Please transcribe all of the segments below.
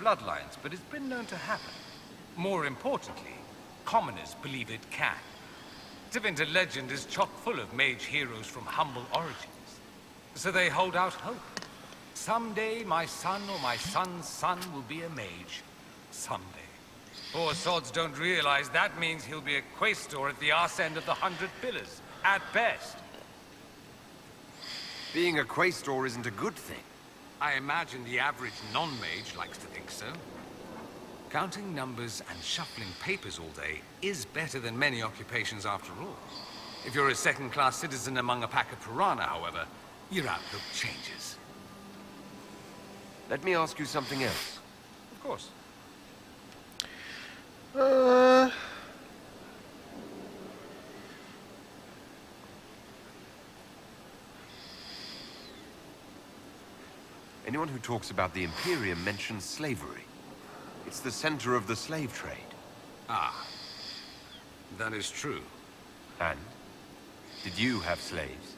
bloodlines, but it's been known to happen. More importantly, commoners believe it can. Tevinter legend is chock full of mage heroes from humble origins. So they hold out hope. Someday my son or my son's son will be a mage. Someday. Poor sods don't realize that means he'll be a quaestor at the arse end of the 100 Pillars, at best. Being a quaestor isn't a good thing. I imagine the average non-mage likes to think so. Counting numbers and shuffling papers all day is better than many occupations after all. If you're a second-class citizen among a pack of piranha, however, your outlook changes. Let me ask you something else. Of course. Anyone who talks about the Imperium mentions slavery. It's the center of the slave trade. Ah. That is true. And? Did you have slaves?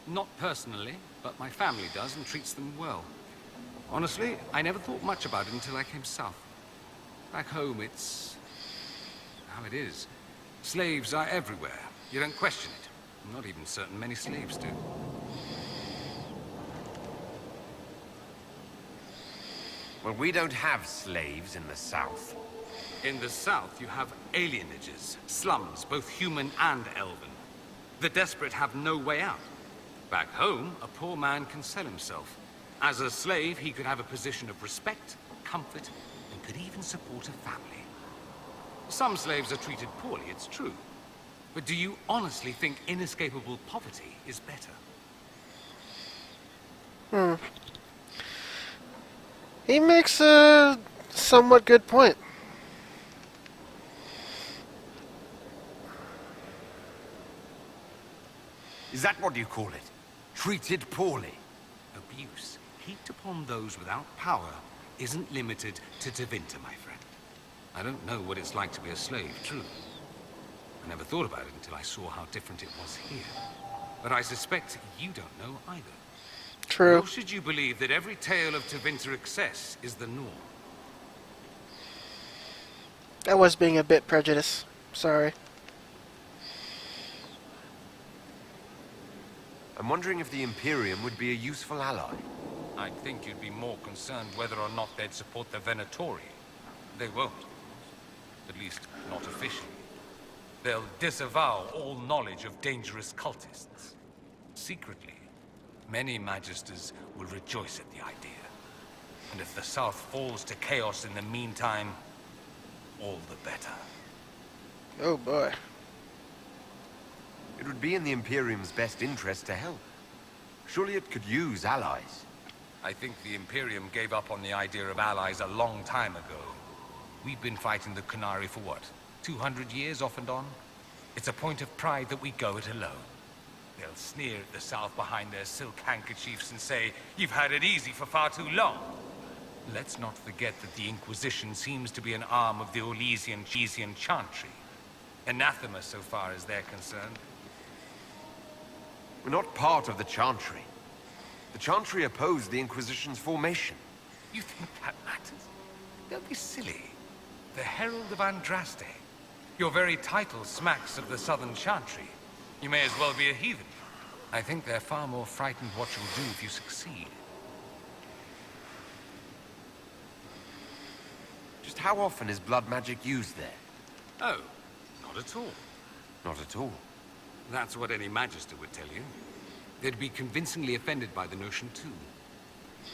Not personally, but my family does and treats them well. Honestly, I never thought much about it until I came south. Back home, it's how it is. Slaves are everywhere. You don't question it. I'm not even certain many slaves do. Well, we don't have slaves in the South. In the South, you have alienages, slums, both human and elven. The desperate have no way out. Back home, a poor man can sell himself. As a slave, he could have a position of respect, comfort, and could even support a family. Some slaves are treated poorly, it's true. But do you honestly think inescapable poverty is better? He makes a somewhat good point. Is that what you call it? Treated poorly? Abuse heaped upon those without power isn't limited to Tevinter, my friend. I don't know what it's like to be a slave, true. I never thought about it until I saw how different it was here. But I suspect you don't know either. True. Nor should you believe that every tale of Tevinter excess is the norm. I was being a bit prejudiced. Sorry. I'm wondering if the Imperium would be a useful ally. I'd think you'd be more concerned whether or not they'd support the Venatori. They won't. At least, not officially. They'll disavow all knowledge of dangerous cultists. Secretly, many Magisters will rejoice at the idea. And if the South falls to chaos in the meantime, all the better. Oh boy. It would be in the Imperium's best interest to help. Surely it could use allies. I think the Imperium gave up on the idea of allies a long time ago. We've been fighting the Qunari for what? 200 years off and on? It's a point of pride that we go it alone. They'll sneer at the South behind their silk handkerchiefs and say, "You've had it easy for far too long." Let's not forget that the Inquisition seems to be an arm of the Orlesian Chantry. Anathema so far as they're concerned. We're not part of the Chantry. The Chantry opposed the Inquisition's formation. You think that matters? Don't be silly. The Herald of Andraste. Your very title smacks of the Southern Chantry. You may as well be a heathen. I think they're far more frightened what you'll do if you succeed. Just how often is blood magic used there? Oh, not at all. Not at all. That's what any Magister would tell you. They'd be convincingly offended by the notion, too.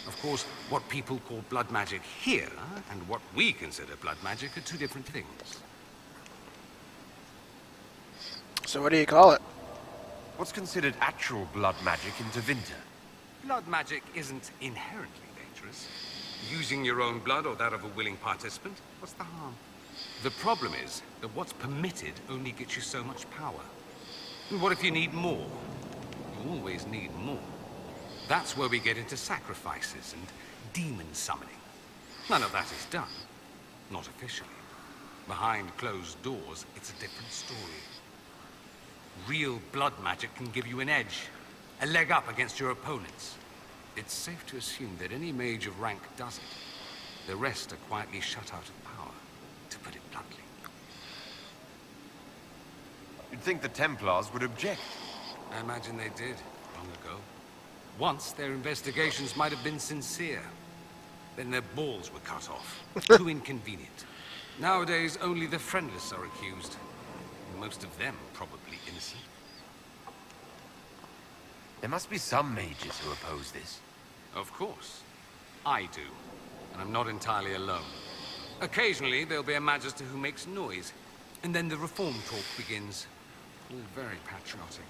Of course, what people call blood magic here, and what we consider blood magic, are two different things. So what do you call it? What's considered actual blood magic in Tevinter? Blood magic isn't inherently dangerous. Using your own blood or that of a willing participant, what's the harm? The problem is that what's permitted only gets you so much power. And what if you need more? You always need more. That's where we get into sacrifices and demon summoning. None of that is done. Not officially. Behind closed doors, it's a different story. Real blood magic can give you an edge, a leg up against your opponents. It's safe to assume that any mage of rank does it. The rest are quietly shut out of power, to put it bluntly. You'd think the Templars would object. I imagine they did, long ago. Once, their investigations might have been sincere. Then their balls were cut off. Too inconvenient. Nowadays, only the friendless are accused. And most of them probably innocent. There must be some mages who oppose this. Of course. I do. And I'm not entirely alone. Occasionally, there'll be a magister who makes noise. And then the reform talk begins. All very patriotic.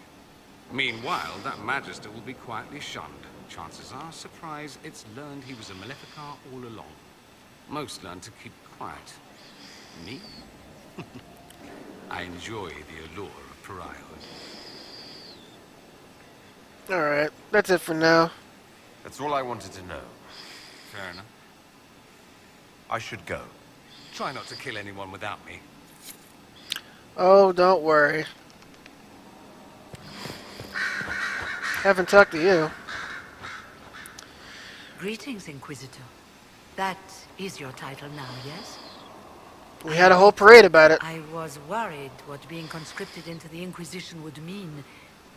Meanwhile, that magister will be quietly shunned. Chances are, surprise, it's learned he was a Maleficar all along. Most learn to keep quiet. Me? I enjoy the allure of pariahhood. Alright, that's it for now. That's all I wanted to know. Fair enough. I should go. Try not to kill anyone without me. Oh, don't worry. Haven't talked to you. Greetings, Inquisitor. That is your title now, yes? We had a whole parade about it. I was worried what being conscripted into the Inquisition would mean,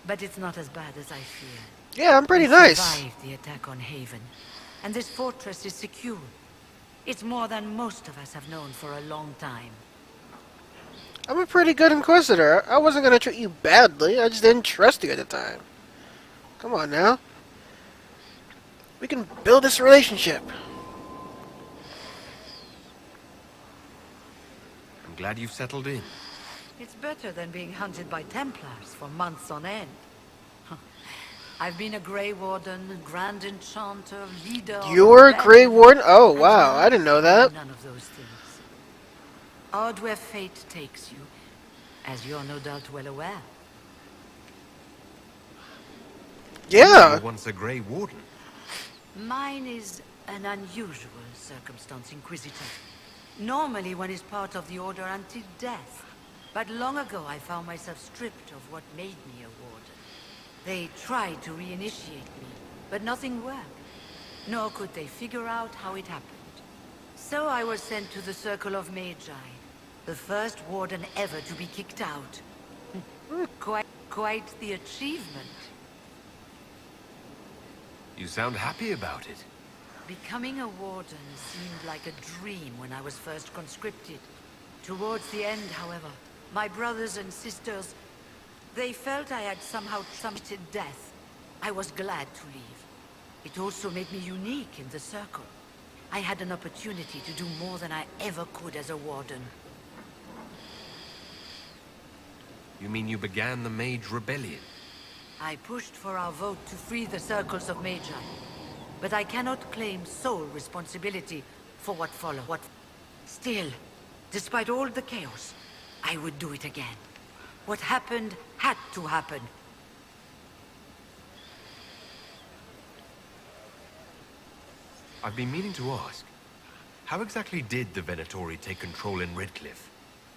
but it's not as bad as I feared. Yeah, I'm pretty We nice. survived the attack on Haven, and this fortress is secure. It's more than most of us have known for a long time. I'm a pretty good Inquisitor. I wasn't gonna treat you badly. I just didn't trust you at the time. Come on now. We can build this relationship. I'm glad you've settled in. It's better than being hunted by Templars for months on end. I've been a Grey Warden, Grand Enchanter, leader of You were a rebellion, Grey Warden? Oh, and wow. now I didn't know that. none of those things. Odd where fate takes you, as you're no doubt well aware. You Yeah. were once a Grey Warden. Mine is an unusual circumstance, Inquisitor. Normally one is part of the Order until death. But long ago I found myself stripped of what made me a Warden. They tried to reinitiate me, but nothing worked. Nor could they figure out how it happened. So I was sent to the Circle of Magi, the first Warden ever to be kicked out. Quite the achievement. You sound happy about it. Becoming a Warden seemed like a dream when I was first conscripted. Towards the end, however, my brothers and sisters, they felt I had somehow summited death. I was glad to leave. It also made me unique in the Circle. I had an opportunity to do more than I ever could as a Warden. You mean you began the Mage Rebellion? I pushed for our vote to free the Circles of Magi. But I cannot claim sole responsibility for what followed. Still, despite all the chaos, I would do it again. What happened had to happen. I've been meaning to ask. How exactly did the Venatori take control in Redcliffe?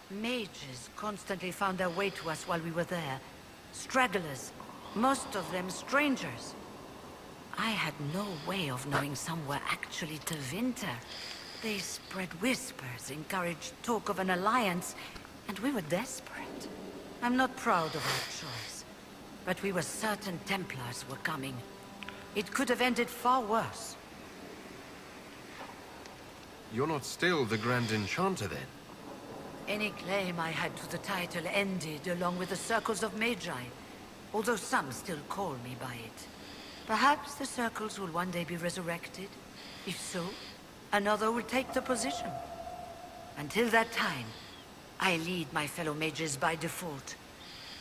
Mages constantly found their way to us while we were there. Stragglers, most of them strangers. I had no way of knowing some were actually Tevinter. They spread whispers, encouraged talk of an alliance, and we were desperate. I'm not proud of our choice, but we were certain Templars were coming. It could have ended far worse. You're not still the Grand Enchanter, then? Any claim I had to the title ended along with the Circles of Magi, although some still call me by it. Perhaps the Circles will one day be resurrected. If so, another will take the position. Until that time, I lead my fellow mages by default.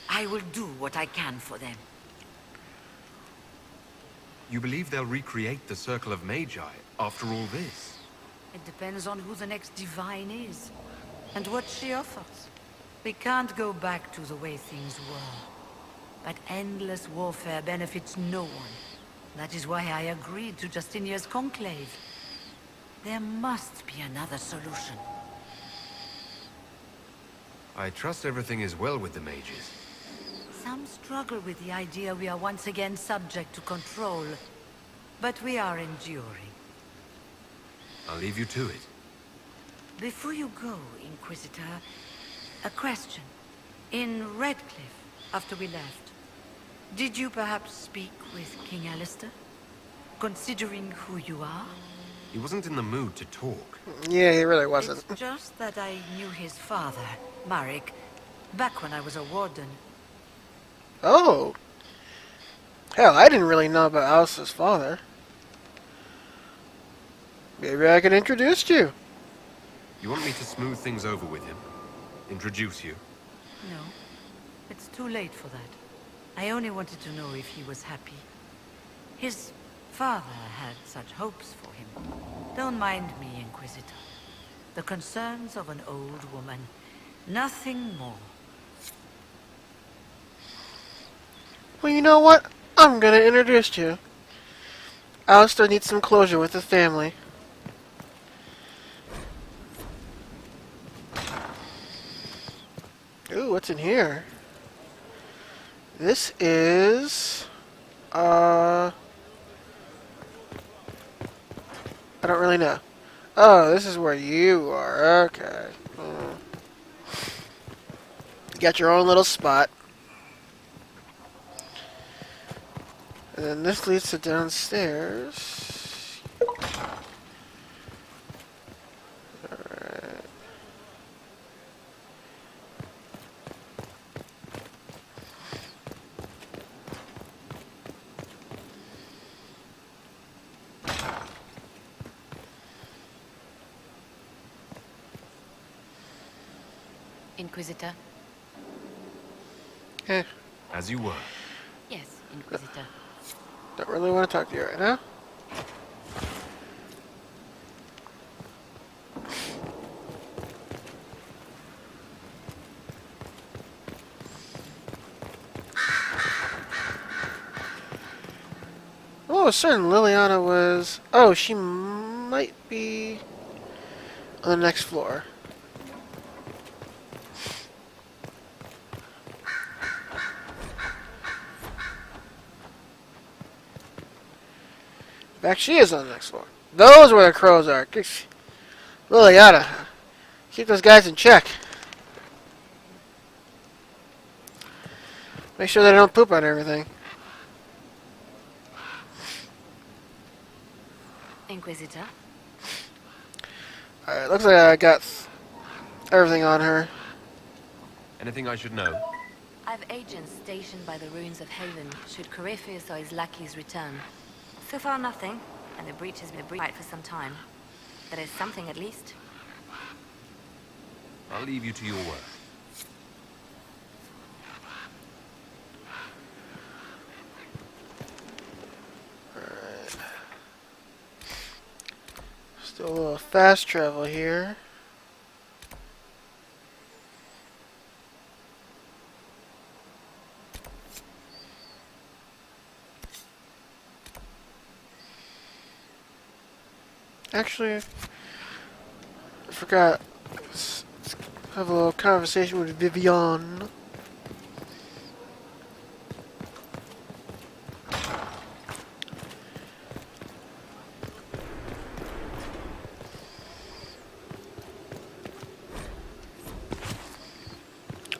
I will do what I can for them. You believe they'll recreate the Circle of Magi after all this? It depends on who the next divine is, and what she offers. We can't go back to the way things were. But endless warfare benefits no one. That is why I agreed to Justinia's conclave. There must be another solution. I trust everything is well with the mages. Some struggle with the idea we are once again subject to control, but we are enduring. I'll leave you to it. Before you go, Inquisitor, a question. In Redcliffe, after we left, did you perhaps speak with King Alistair? Considering who you are? He wasn't in the mood to talk. Yeah, he really wasn't. It's just that I knew his father, Marek, back when I was a warden. Oh. Hell, I didn't really know about Alice's father. Maybe I can introduce you. You want me to smooth things over with him? Introduce you? No, it's too late for that. I only wanted to know if he was happy. His father had such hopes for him. Don't mind me, Inquisitor. The concerns of an old woman. Nothing more. Well, you know what? I'm gonna introduce you. Alistair needs some closure with the family. Ooh, what's in here? This is... I don't really know. Oh, this is where you are. Okay. You got your own little spot. And then this leads to downstairs. Alright. Inquisitor? Eh, As you were. Yes, Inquisitor. don't really want to talk to you right now. Oh, certain Liliana was... Oh, she might be on the next floor. In fact, she is on the next floor. Those where the crows are. Liliana, keep those guys in check. Make sure they don't poop on everything. Inquisitor? Alright, looks like I got everything on her. Anything I should know? I've agents stationed by the ruins of Haven should Corypheus or his lackeys return. So far nothing, and the breach has been a breach for some time. That is something at least. I'll leave you to your work. Alright. Still a little fast travel here. Actually, I forgot. Let's have a little conversation with Vivian.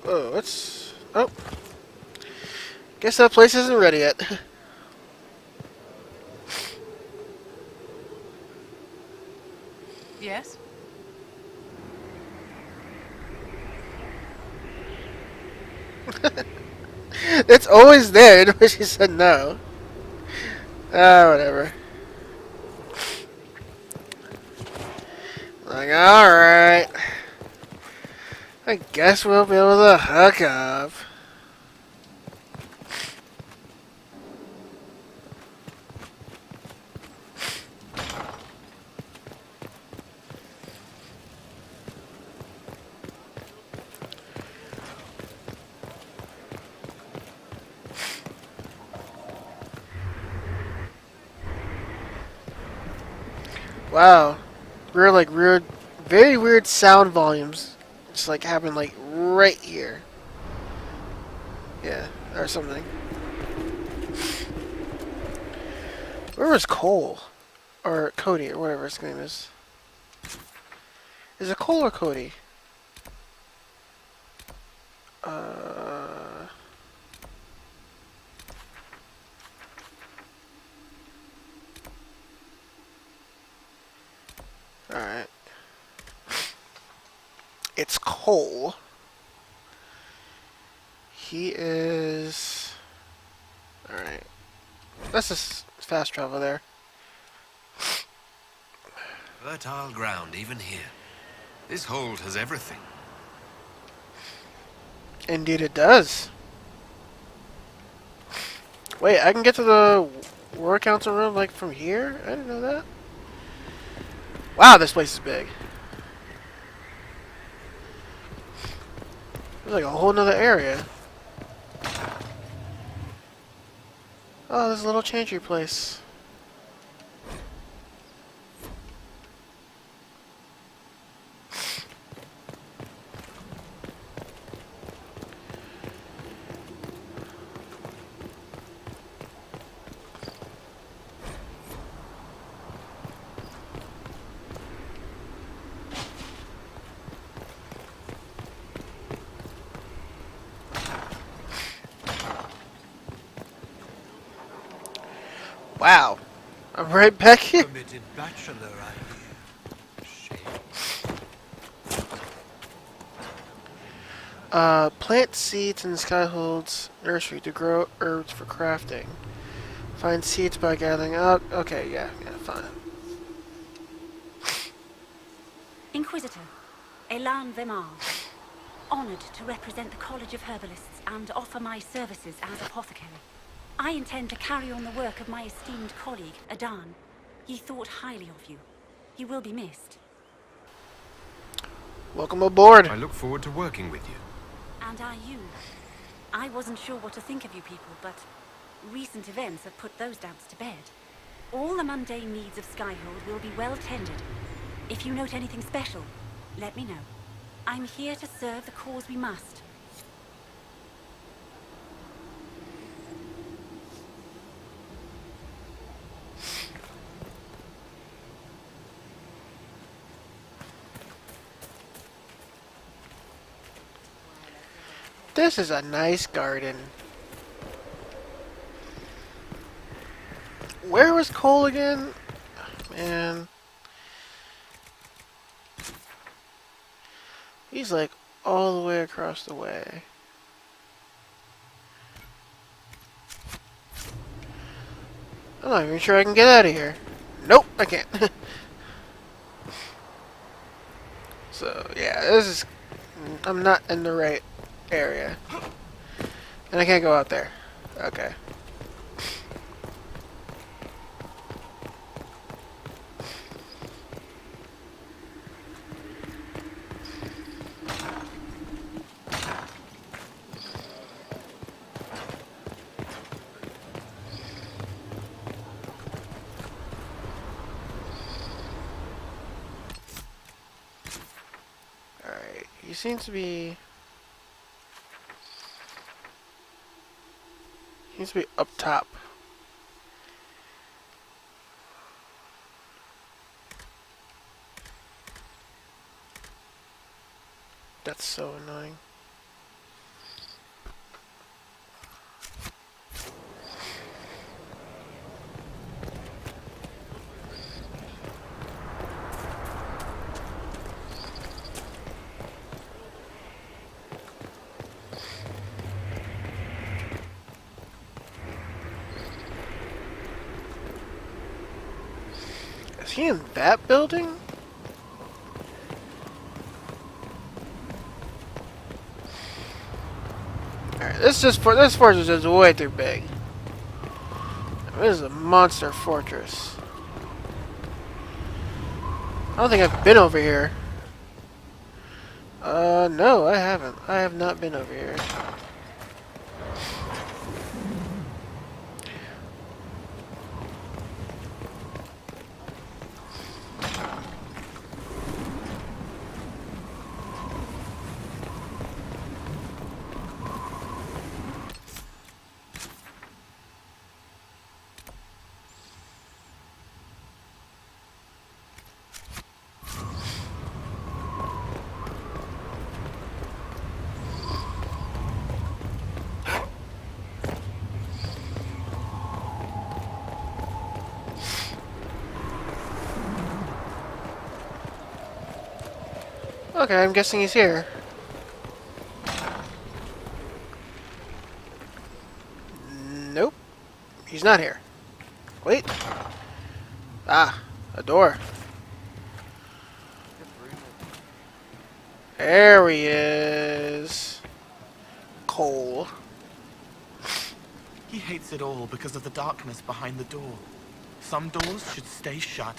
Oh, it's... Oh. Guess that place isn't ready yet. Yes? It's always there, but she said no. Ah, whatever. Like, alright. I guess we'll be able to hook up. Wow. Weird, very weird sound volumes. Just like happen like right here. Yeah, or something. Where was Cole? Or Cody, or whatever his name is. Is it Cole or Cody? Alright. It's Cole. He is... Alright. Let's just fast travel there. Fertile ground, even here. This hold has everything. Indeed it does. Wait, I can get to the War Council room, like, from here? I didn't know that. Wow, this place is big. There's like a whole nother area. Oh, there's a little chantry place. Wow. I'm right back here. Permitted bachelor, I hear. Shame. Plant seeds in Skyhold's nursery to grow herbs for crafting. Find seeds by gathering up. Okay, yeah, fine. Inquisitor, Elan Vemar. Honored to represent the College of Herbalists and offer my services as apothecary. I intend to carry on the work of my esteemed colleague, Adan. He thought highly of you. You will be missed. Welcome aboard. I look forward to working with you. And are you? I wasn't sure what to think of you people, but recent events have put those doubts to bed. All the mundane needs of Skyhold will be well tended. If you note anything special, let me know. I'm here to serve the cause we must. This is a nice garden. Where was Cole again? Man. He's like all the way across the way. I'm not even sure I can get out of here. Nope, I can't. So, yeah, this is... I'm not in the right area. And I can't go out there. Okay. Alright, he seems to be... He needs to be up top. That's so annoying. Is he in that building? Alright, this fortress is way too big. This is a monster fortress. I don't think I've been over here. No, I haven't. I have not been over here. Okay, I'm guessing he's here. Nope. He's not here. Wait. Ah, a door. There he is. Cole. He hates it all because of the darkness behind the door. Some doors should stay shut.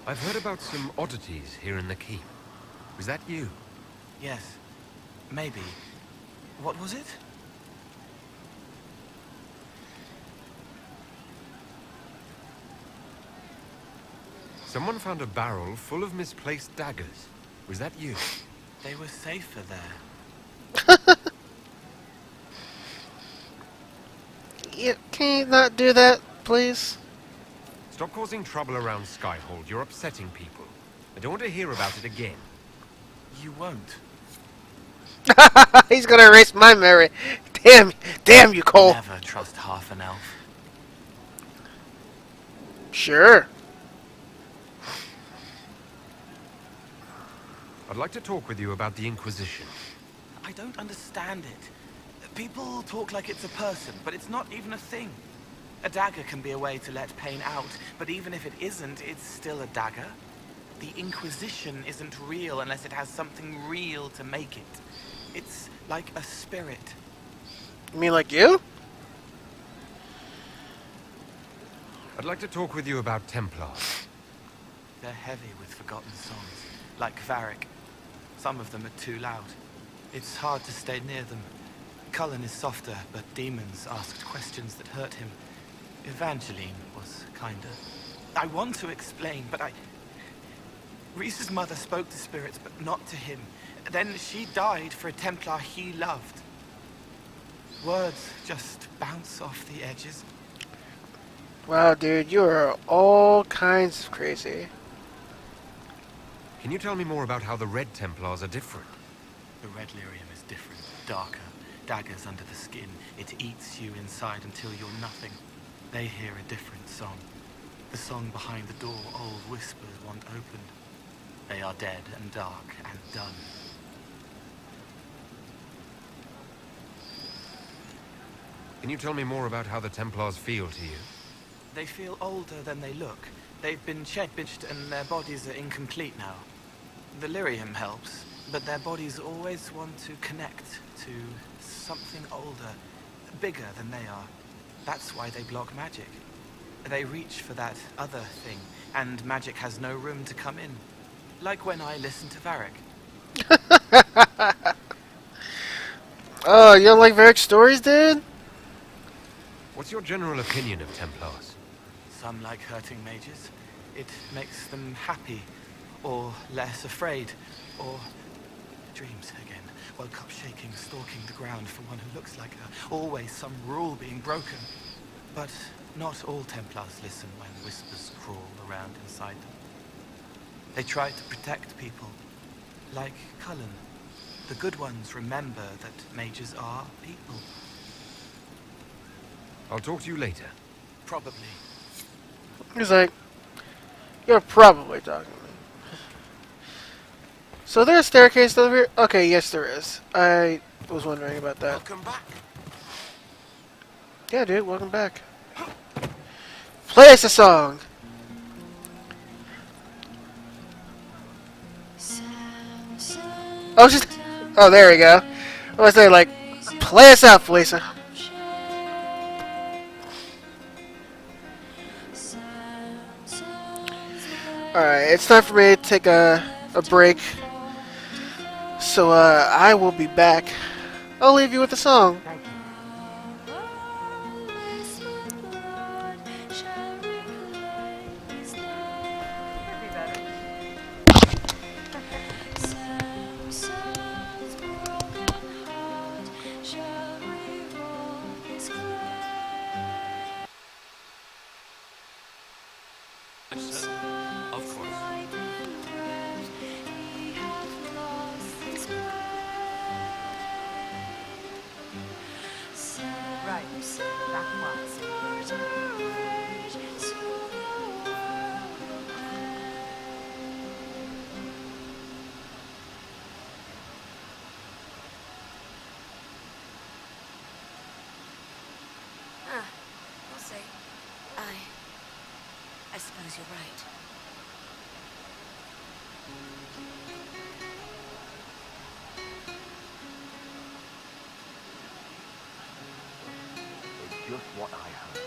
I've heard about some oddities here in the keep. Was that you? Yes. Maybe. What was it? Someone found a barrel full of misplaced daggers. Was that you? They were safer there. Can you not do that, please? Stop causing trouble around Skyhold. You're upsetting people. I don't want to hear about it again. You won't. He's gonna erase my memory. Damn you, Cole. Never trust half an elf. Sure. I'd like to talk with you about the Inquisition. I don't understand it. People talk like it's a person, but it's not even a thing. A dagger can be a way to let pain out, but even if it isn't, it's still a dagger. The Inquisition isn't real unless it has something real to make it. It's like a spirit. You mean like you? I'd like to talk with you about Templars. They're heavy with forgotten songs, like Varric. Some of them are too loud. It's hard to stay near them. Cullen is softer, but demons asked questions that hurt him. Evangeline was kinder. I want to explain, but Reese's mother spoke to spirits, but not to him. Then she died for a Templar he loved. Words just bounce off the edges. Wow, dude, you are all kinds of crazy. Can you tell me more about how the Red Templars are different? The red lyrium is different, darker. Daggers under the skin. It eats you inside until you're nothing. They hear a different song. The song behind the door old whispers want opened. They are dead and dark and done. Can you tell me more about how the Templars feel to you? They feel older than they look. They've been changed and their bodies are incomplete now. The lyrium helps, but their bodies always want to connect to something older, bigger than they are. That's why they block magic. They reach for that other thing, and magic has no room to come in. Like when I listen to Varric. Oh, you don't like Varric's stories, dude? What's your general opinion of Templars? Some like hurting mages. It makes them happy, or less afraid, or dreams again. Woke up shaking, stalking the ground for one who looks like her. Always some rule being broken. But not all Templars listen when whispers crawl around inside them. They try to protect people, like Cullen. The good ones remember that mages are people. I'll talk to you later. Probably. He's like, you're probably talking to me. So there's a staircase over here? Okay, yes there is. I was wondering about that. Welcome back. Yeah, dude, welcome back. Play us a song! Oh, just... Oh, there we go. I was there like, play us out, Felisa. Alright, it's time for me to take a break. So, I will be back. I'll leave you with the song. Of course. Right. We'll see. I suppose you're right. It's just what I heard.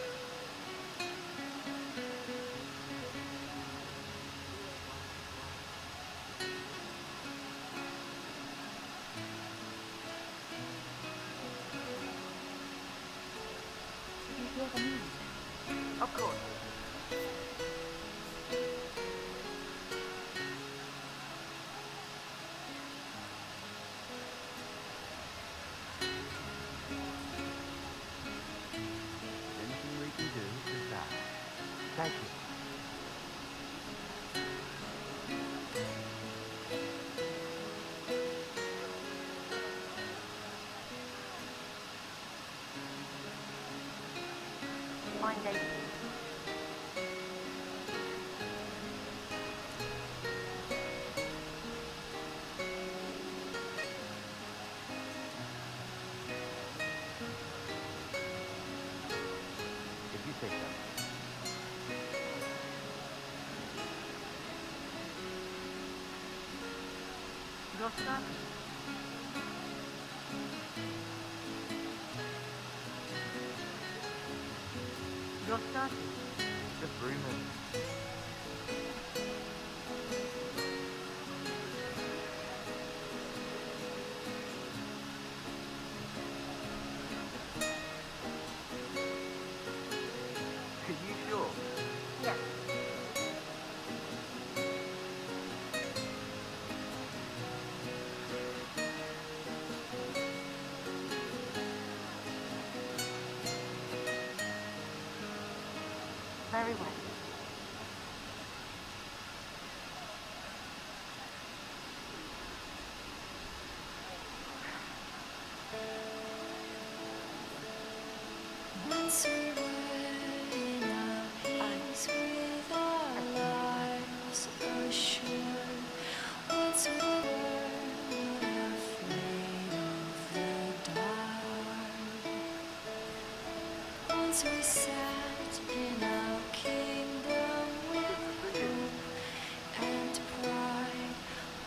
Of course. Anything we can do is that. Thank you. Fine day. If you say so. Zostaw. Zostaw. Just rumors. Are you sure? Yes. Very well. Once we were in our peace with our lives assured. Once we were not afraid of the dark. Once we sat in our kingdom with hope and pride.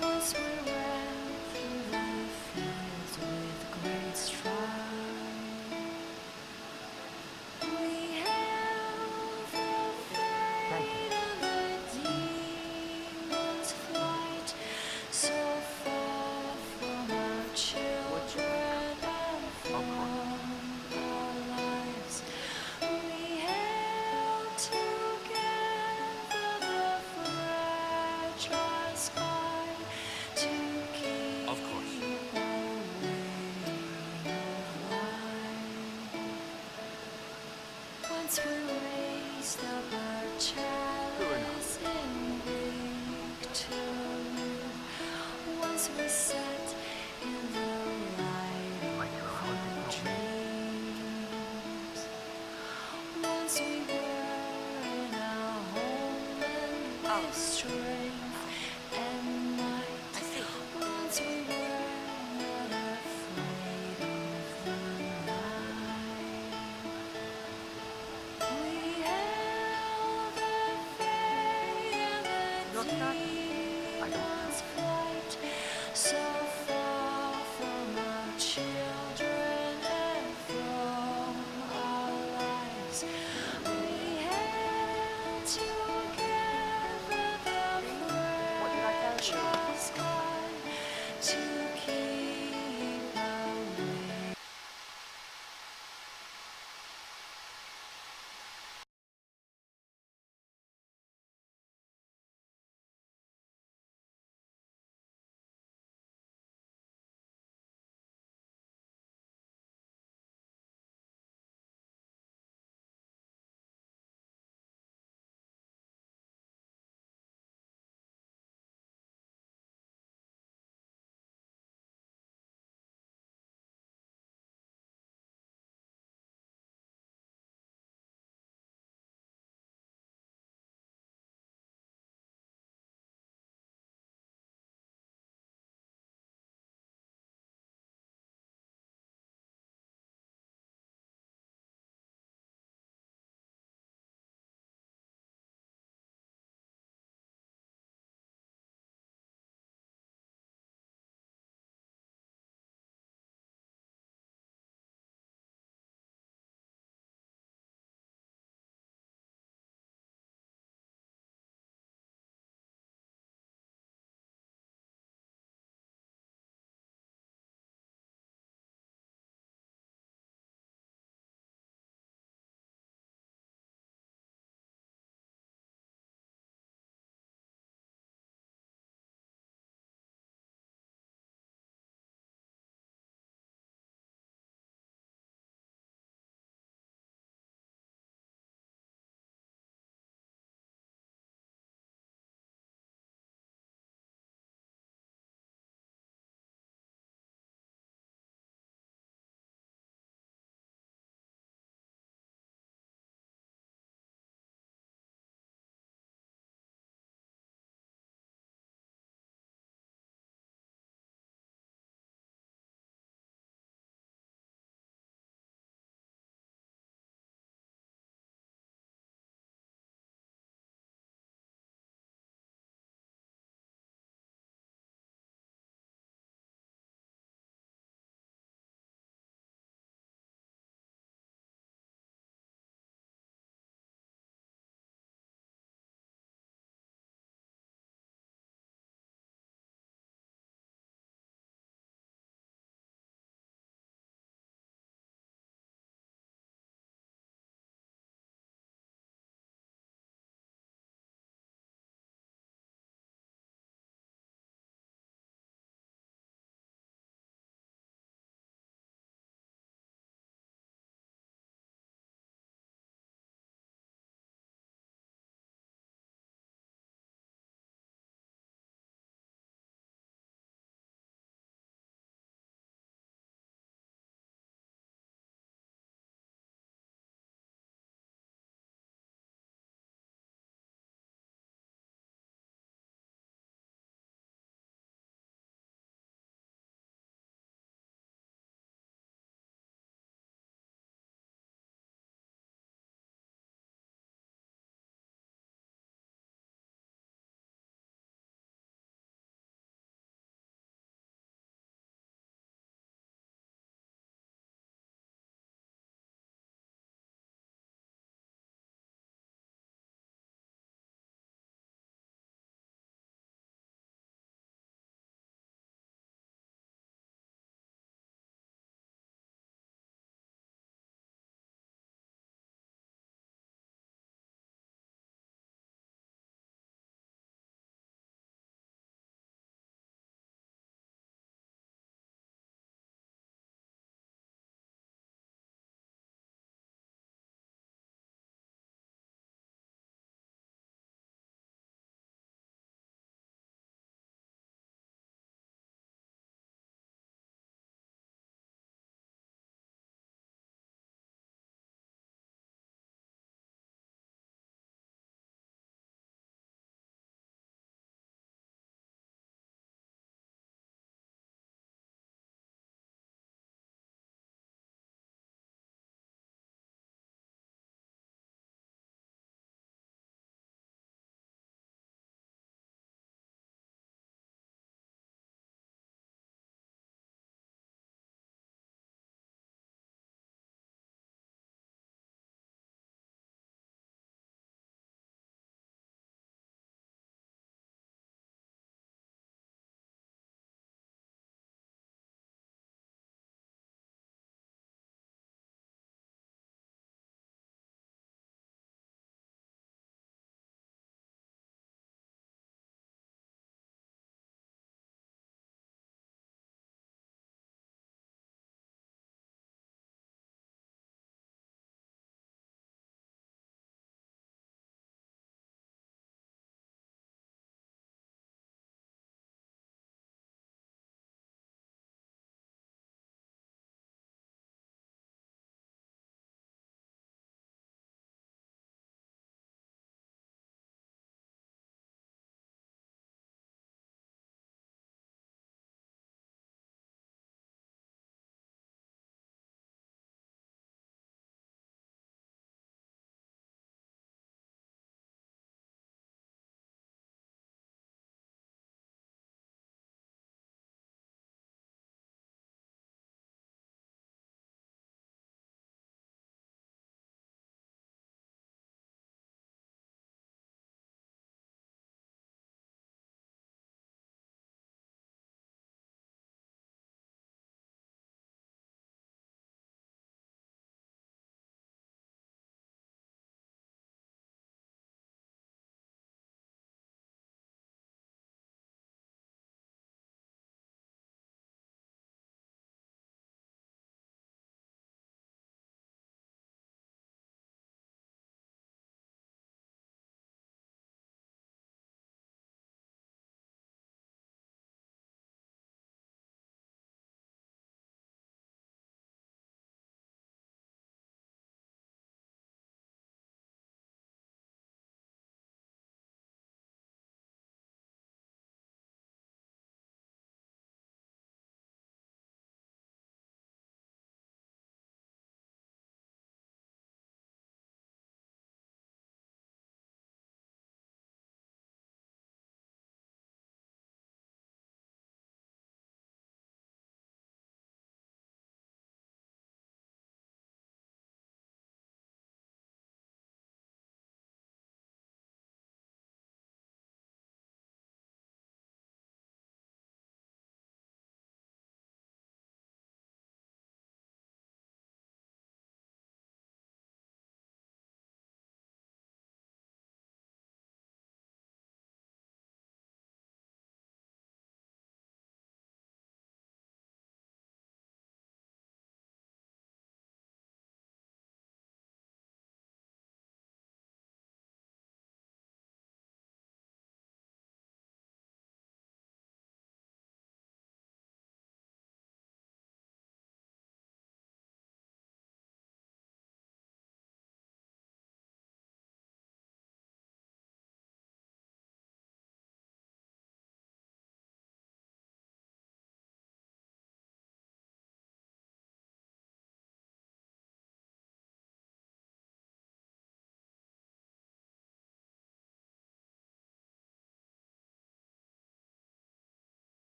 Once we ran through the fields with great stride. We held the fate of the demon's flight, so far from our children and from our lives. We held together the fragile sky to keep Of course. away of light. Once we raised up our chalice in victory. Once we sat in the light of our dreams. Once we were in our homeland with strength and might. I see. Once we were not afraid of the night. We held the fate and the demon's flight, so far from our children and from our lives. We held together the fragile sky to keep away.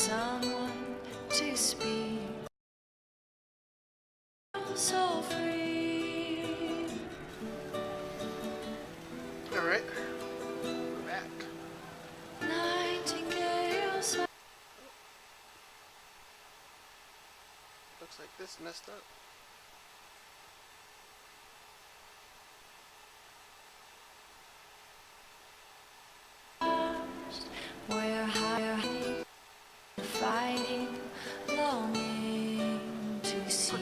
someone to speak. So free. Alright. We're back. Nightingales. Looks like this messed up. We're hiding, fighting, longing to see.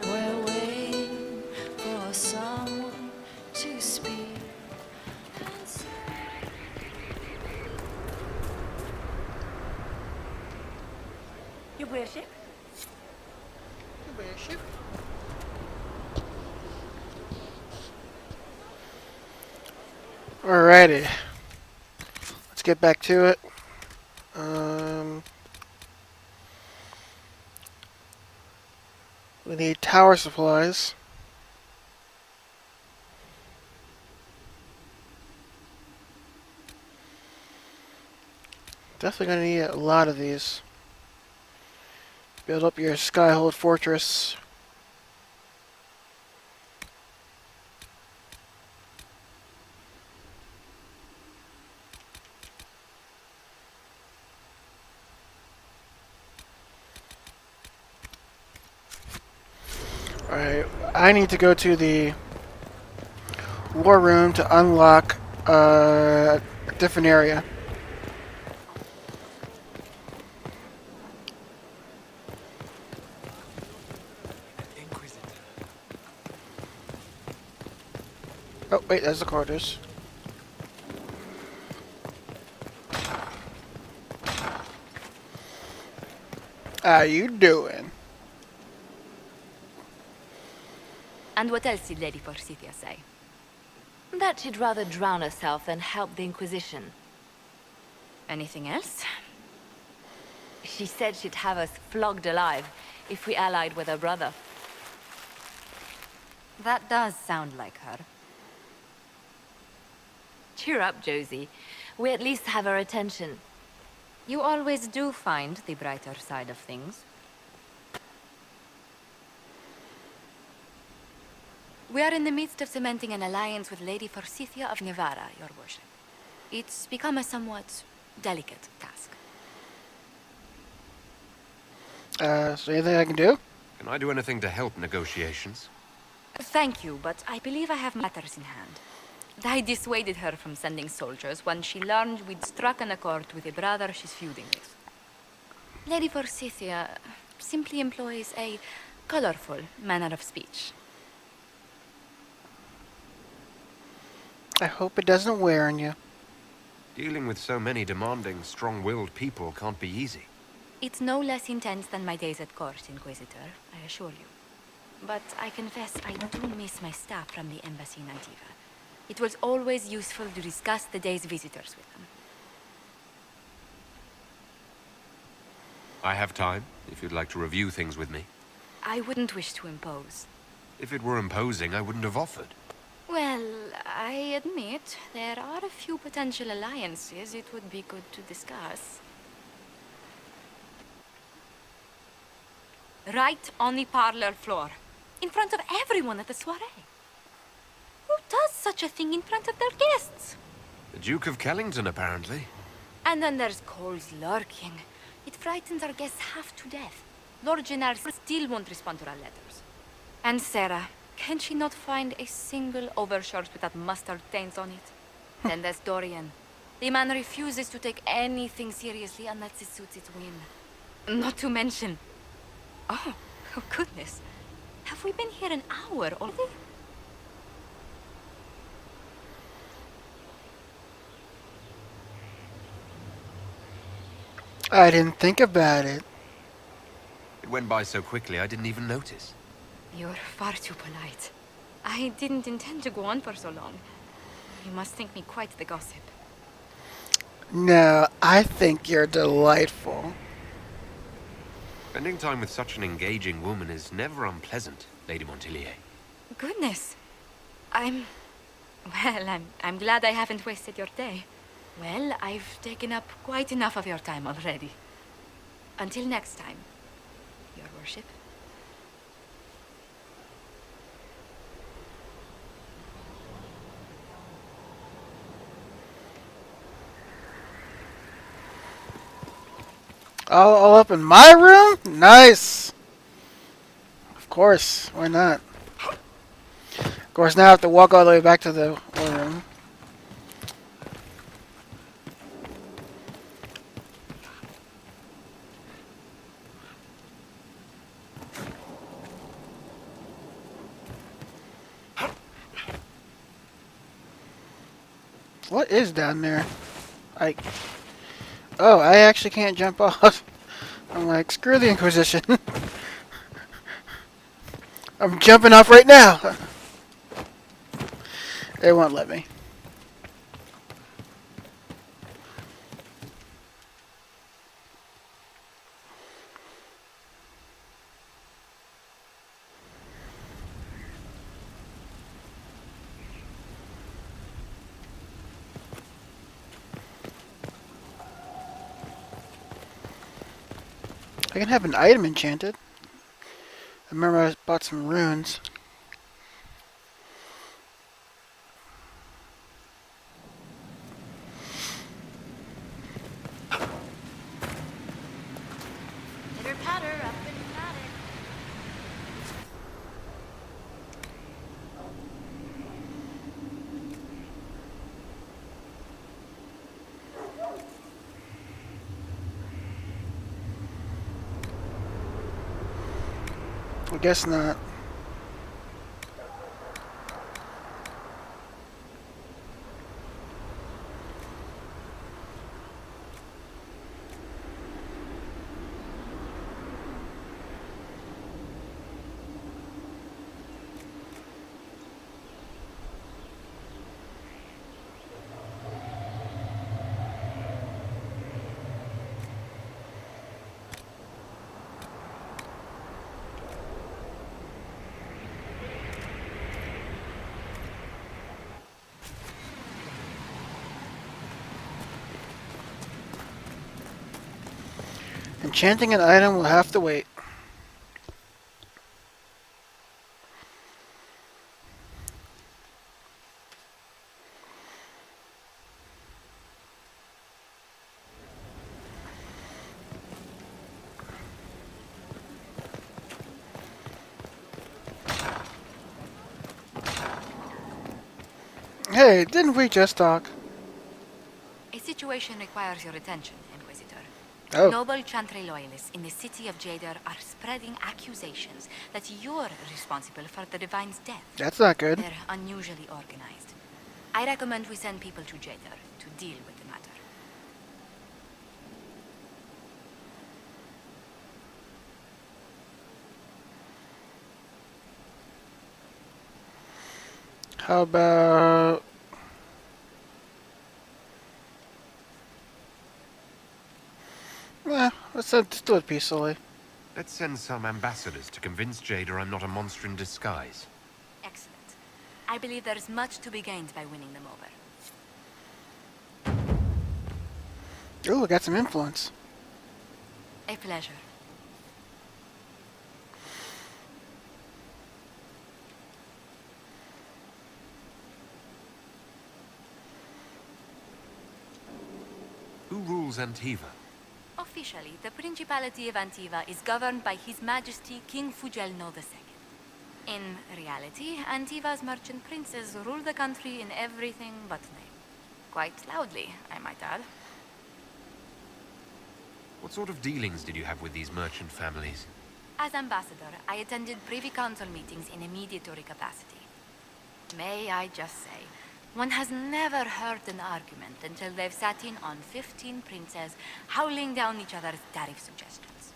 We're waiting for someone to speak. And say, Your worship? Alrighty. Let's get back to it. We need tower supplies. Definitely gonna need a lot of these. Build up your Skyhold fortress. Alright, I need to go to the war room to unlock a different area. Inquisitor. Oh, wait, there's the quarters. How you doing? And what else did Lady Forsythia say? That she'd rather drown herself than help the Inquisition. Anything else? She said she'd have us flogged alive if we allied with her brother. That does sound like her. Cheer up, Josie. We at least have her attention. You always do find the brighter side of things. We are in the midst of cementing an alliance with Lady Forsythia of Navarra, your worship. It's become a somewhat delicate task. So anything I can do? Can I do anything to help negotiations? Thank you, but I believe I have matters in hand. I dissuaded her from sending soldiers when she learned we'd struck an accord with a brother she's feuding with. Lady Forsythia simply employs a colorful manner of speech. I hope it doesn't wear on you. Dealing with so many demanding, strong-willed people can't be easy. It's no less intense than my days at court, Inquisitor, I assure you. But I confess I do miss my staff from the embassy in Antiva. It was always useful to discuss the day's visitors with them. I have time, if you'd like to review things with me. I wouldn't wish to impose. If it were imposing, I wouldn't have offered. Well, I admit there are a few potential alliances it would be good to discuss. Right on the parlor floor, in front of everyone at the soiree. Who does such a thing in front of their guests? The Duke of Kellington, apparently. And then there's Cole's lurking. It frightens our guests half to death. Lord Gennard still won't respond to our letters. And Sarah, can she not find a single overshirt without mustard stains on it? Then there's Dorian. The man refuses to take anything seriously unless it suits its whim. Not to mention... Oh goodness. Have we been here an hour already? I didn't think about it. It went by so quickly I didn't even notice. You're far too polite. I didn't intend to go on for so long. You must think me quite the gossip. No, I think you're delightful. Spending time with such an engaging woman is never unpleasant, Lady Montilier. Goodness. I'm glad I haven't wasted your day. Well, I've taken up quite enough of your time already. Until next time, Your Worship. All up in my room? Nice. Of course. Why not? Of course, now I have to walk all the way back to the room. What is down there? Oh, I actually can't jump off. I'm like, screw the Inquisition. I'm jumping off right now. They won't let me. I can have an item enchanted. I remember I bought some runes. Pitter patter up and at it. I guess not. Enchanting an item will have to wait. Hey, didn't we just talk? A situation requires your attention, Inquisitor. Oh. Noble Chantry loyalists in the city of Jadar are spreading accusations that you're responsible for the Divine's death. That's not good. They're unusually organized. I recommend we send people to Jadar to deal with the matter. How about... let's do it peacefully. Let's send some ambassadors to convince Jada I'm not a monster in disguise. Excellent. I believe there is much to be gained by winning them over. Ooh, I got some influence. A pleasure. Who rules Antiva? Officially, the Principality of Antiva is governed by His Majesty King Fugelno II. In reality, Antiva's merchant princes rule the country in everything but name. Quite loudly, I might add. What sort of dealings did you have with these merchant families? As ambassador, I attended Privy Council meetings in a mediatory capacity. May I just say, one has never heard an argument until they've sat in on 15 princes howling down each other's tariff suggestions.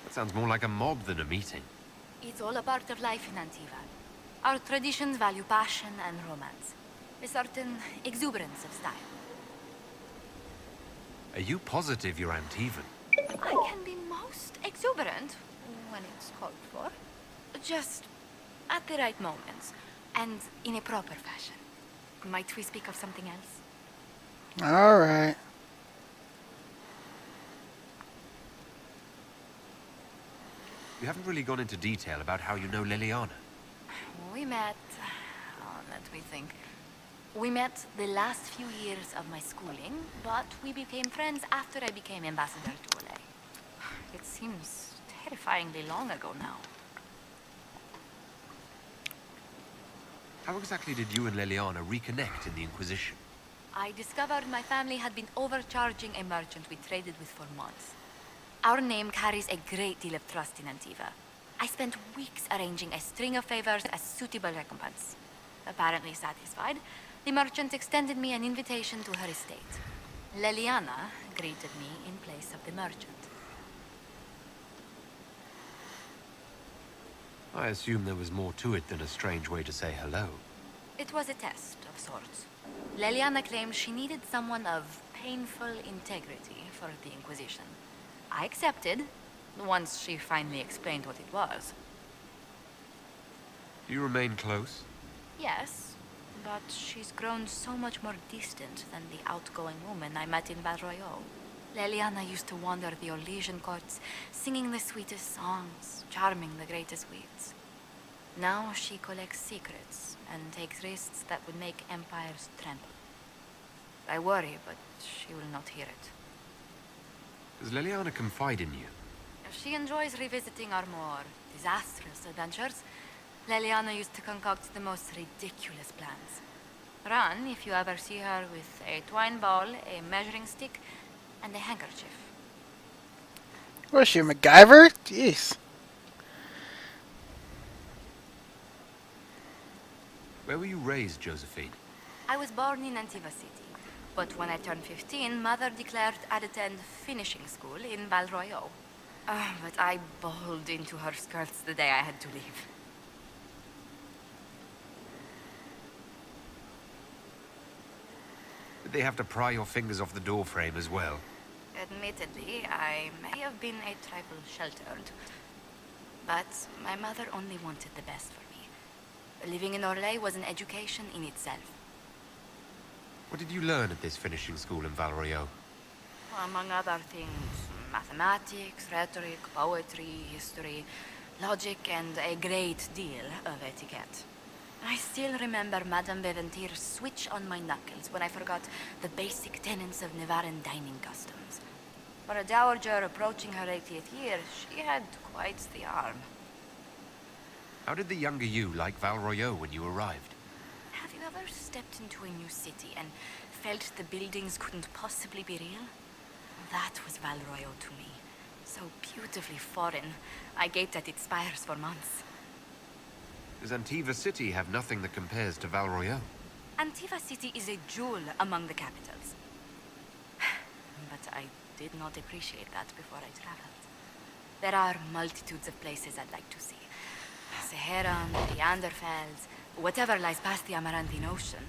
That sounds more like a mob than a meeting. It's all a part of life in Antiva. Our traditions value passion and romance, a certain exuberance of style. Are you positive you're Antivan? I can be most exuberant when it's called for. Just at the right moments, and in a proper fashion. Might we speak of something else? Alright. You haven't really gone into detail about how you know Liliana. We met... let me think. We met the last few years of my schooling, but we became friends after I became ambassador to Olay. It seems terrifyingly long ago now. How exactly did you and Liliana reconnect in the Inquisition? I discovered my family had been overcharging a merchant we traded with for months. Our name carries a great deal of trust in Antiva. I spent weeks arranging a string of favors as suitable recompense. Apparently satisfied, the merchant extended me an invitation to her estate. Liliana greeted me in place of the merchant. I assume there was more to it than a strange way to say hello. It was a test of sorts. Liliana claimed she needed someone of painful integrity for the Inquisition. I accepted, once she finally explained what it was. Do you remain close? Yes, but she's grown so much more distant than the outgoing woman I met in Val Royeaux. Liliana used to wander the Orlesian courts, singing the sweetest songs, charming the greatest wits. Now she collects secrets and takes risks that would make empires tremble. I worry, but she will not hear it. Does Liliana confide in you? If she enjoys revisiting our more disastrous adventures, Liliana used to concoct the most ridiculous plans. Run if you ever see her with a twine ball, a measuring stick, and a handkerchief. Was she MacGyver? Jeez. Where were you raised, Josephine? I was born in Antiva City, but when I turned 15, Mother declared I'd attend finishing school in Val Royeaux. But I bawled into her skirts the day I had to leave. Did they have to pry your fingers off the doorframe as well? Admittedly, I may have been a trifle sheltered, but my mother only wanted the best for me. Living in Orlais was an education in itself. What did you learn at this finishing school in Val Royeaux? Among other things, mathematics, rhetoric, poetry, history, logic, and a great deal of etiquette. I still remember Madame Beventir's switch on my knuckles when I forgot the basic tenets of Nevaran dining customs. For a dowager approaching her 80th year, she had quite the arm. How did the younger you like Val Royeaux when you arrived? Have you ever stepped into a new city and felt the buildings couldn't possibly be real? That was Val Royeaux to me. So beautifully foreign, I gaped at its spires for months. Does Antiva City have nothing that compares to Val Royeaux? Antiva City is a jewel among the capitals. But I did not appreciate that before I traveled. There are multitudes of places I'd like to see. Saharan, the Anderfels, whatever lies past the Amarantine Ocean.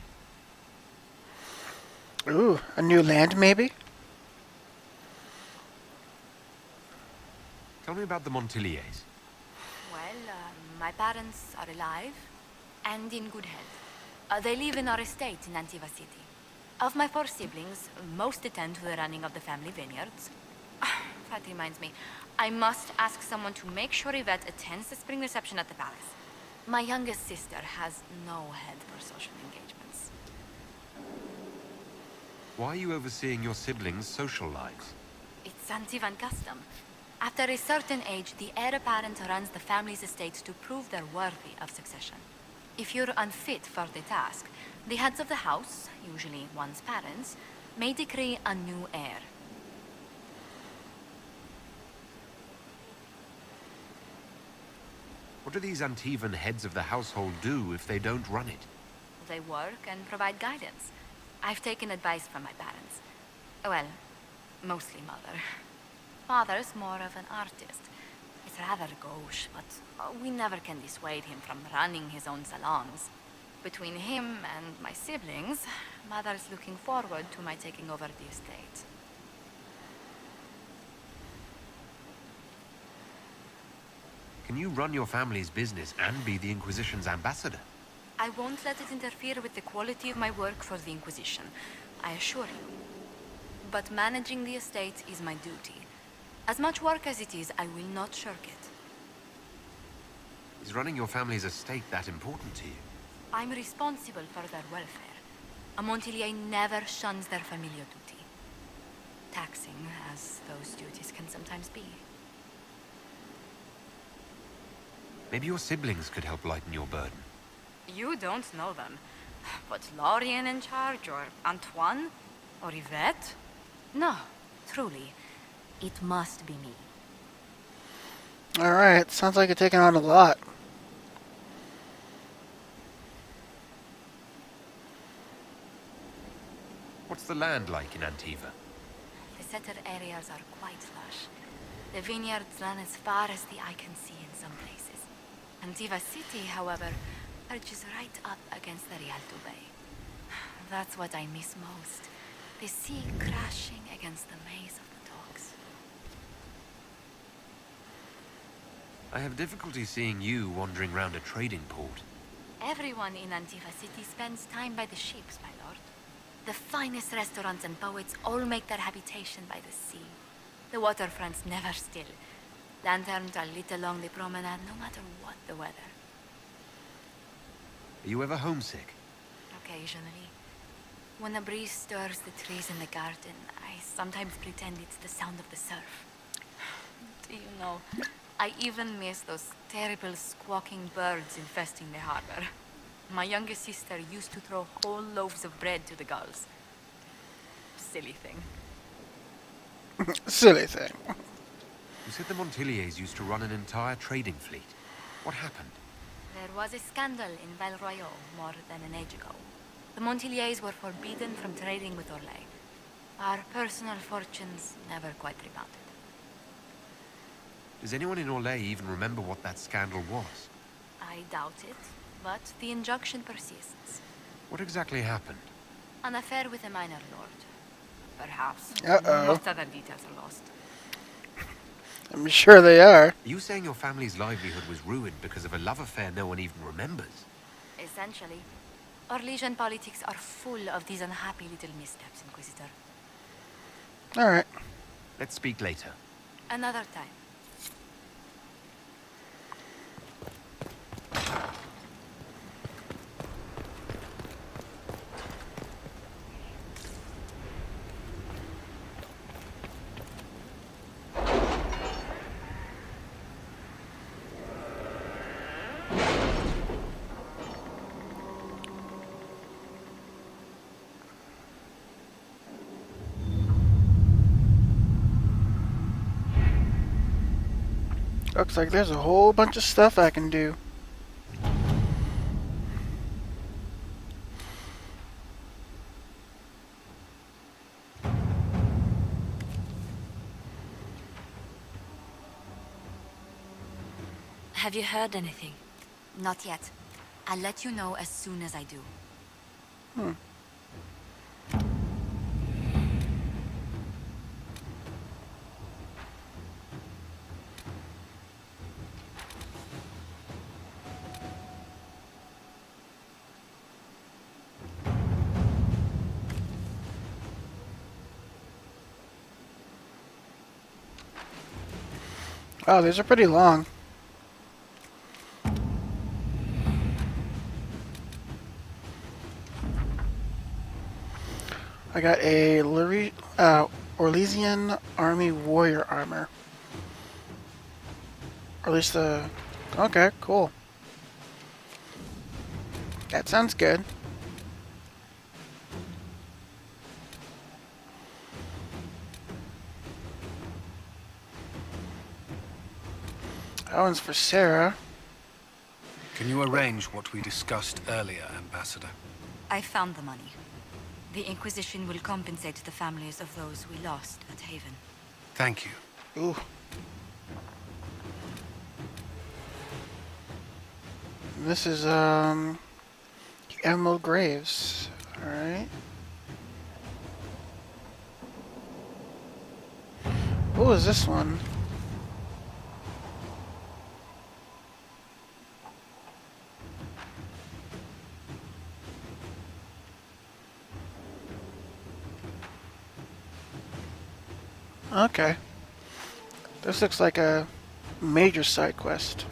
Ooh, a new land maybe? Tell me about the Montiliers. Well, my parents are alive and in good health. They live in our estate in Antiva City. Of my 4 siblings, most attend to the running of the family vineyards. That reminds me, I must ask someone to make sure Yvette attends the spring reception at the palace. My youngest sister has no head for social engagements. Why are you overseeing your siblings' social lives? It's Antivan custom. After a certain age, the heir apparent runs the family's estate to prove they're worthy of succession. If you're unfit for the task, the heads of the house, usually one's parents, may decree a new heir. What do these Antivan heads of the household do if they don't run it? They work and provide guidance. I've taken advice from my parents. Well, mostly Mother. Father's more of an artist. It's rather gauche, but we never can dissuade him from running his own salons. Between him and my siblings, Mother's looking forward to my taking over the estate. Can you run your family's business and be the Inquisition's ambassador? I won't let it interfere with the quality of my work for the Inquisition, I assure you. But managing the estate is my duty. As much work as it is, I will not shirk it. Is running your family's estate that important to you? I'm responsible for their welfare. A Montilier never shuns their familiar duty. Taxing as those duties can sometimes be. Maybe your siblings could help lighten your burden. You don't know them. But Lorien in charge, or Antoine, or Yvette? No, truly. It must be me. Alright, sounds like you're taking on a lot. What's the land like in Antiva? The settled areas are quite lush. The vineyards run as far as the eye can see in some places. Antiva City, however, perches right up against the Rialto Bay. That's what I miss most. The sea crashing against the maze of the docks. I have difficulty seeing you wandering round a trading port. Everyone in Antiva City spends time by the ships, my lord. The finest restaurants and poets all make their habitation by the sea. The waterfronts never still. Lanterns are lit along the promenade no matter what the weather. Are you ever homesick? Occasionally. When a breeze stirs the trees in the garden, I sometimes pretend it's the sound of the surf. Do you know, I even miss those terrible squawking birds infesting the harbor. My youngest sister used to throw whole loaves of bread to the gulls. Silly thing. Silly thing. You said the Montiliers used to run an entire trading fleet. What happened? There was a scandal in Val Royaux more than an age ago. The Montiliers were forbidden from trading with Orlais. Our personal fortunes never quite rebounded. Does anyone in Orlais even remember what that scandal was? I doubt it, but the injunction persists. What exactly happened? An affair with a minor lord. Perhaps. Uh-oh. Most other details are lost. I'm sure they are. Are you saying your family's livelihood was ruined because of a love affair no one even remembers? Essentially. Orlesian politics are full of these unhappy little missteps, Inquisitor. Alright. Let's speak later. Another time. Looks like there's a whole bunch of stuff I can do. Have you heard anything? Not yet. I'll let you know as soon as I do. Oh, these are pretty long. I got a Orlesian Army Warrior Armor. Or at least the... Okay, cool. That sounds good. That one's for Sarah. Can you arrange what we discussed earlier, Ambassador? I found the money. The Inquisition will compensate the families of those we lost at Haven. Thank you. Ooh. This is, Emerald Graves. Alright. What was this one? Okay. This looks like a major side quest.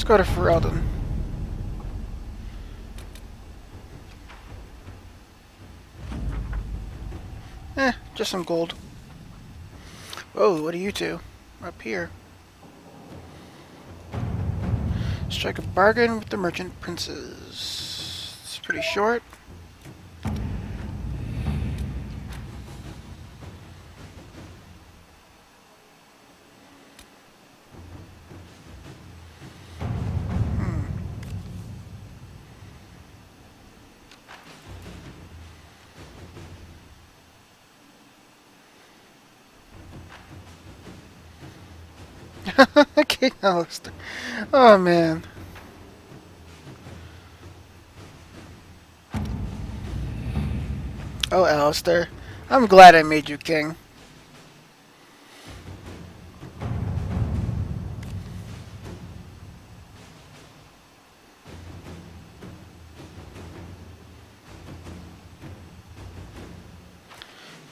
Let's go to Ferelden. Just some gold. Whoa, what are you two? Up here. Strike a bargain with the merchant princes. It's pretty short. King Alistair. Oh man. Oh, Alistair. I'm glad I made you king.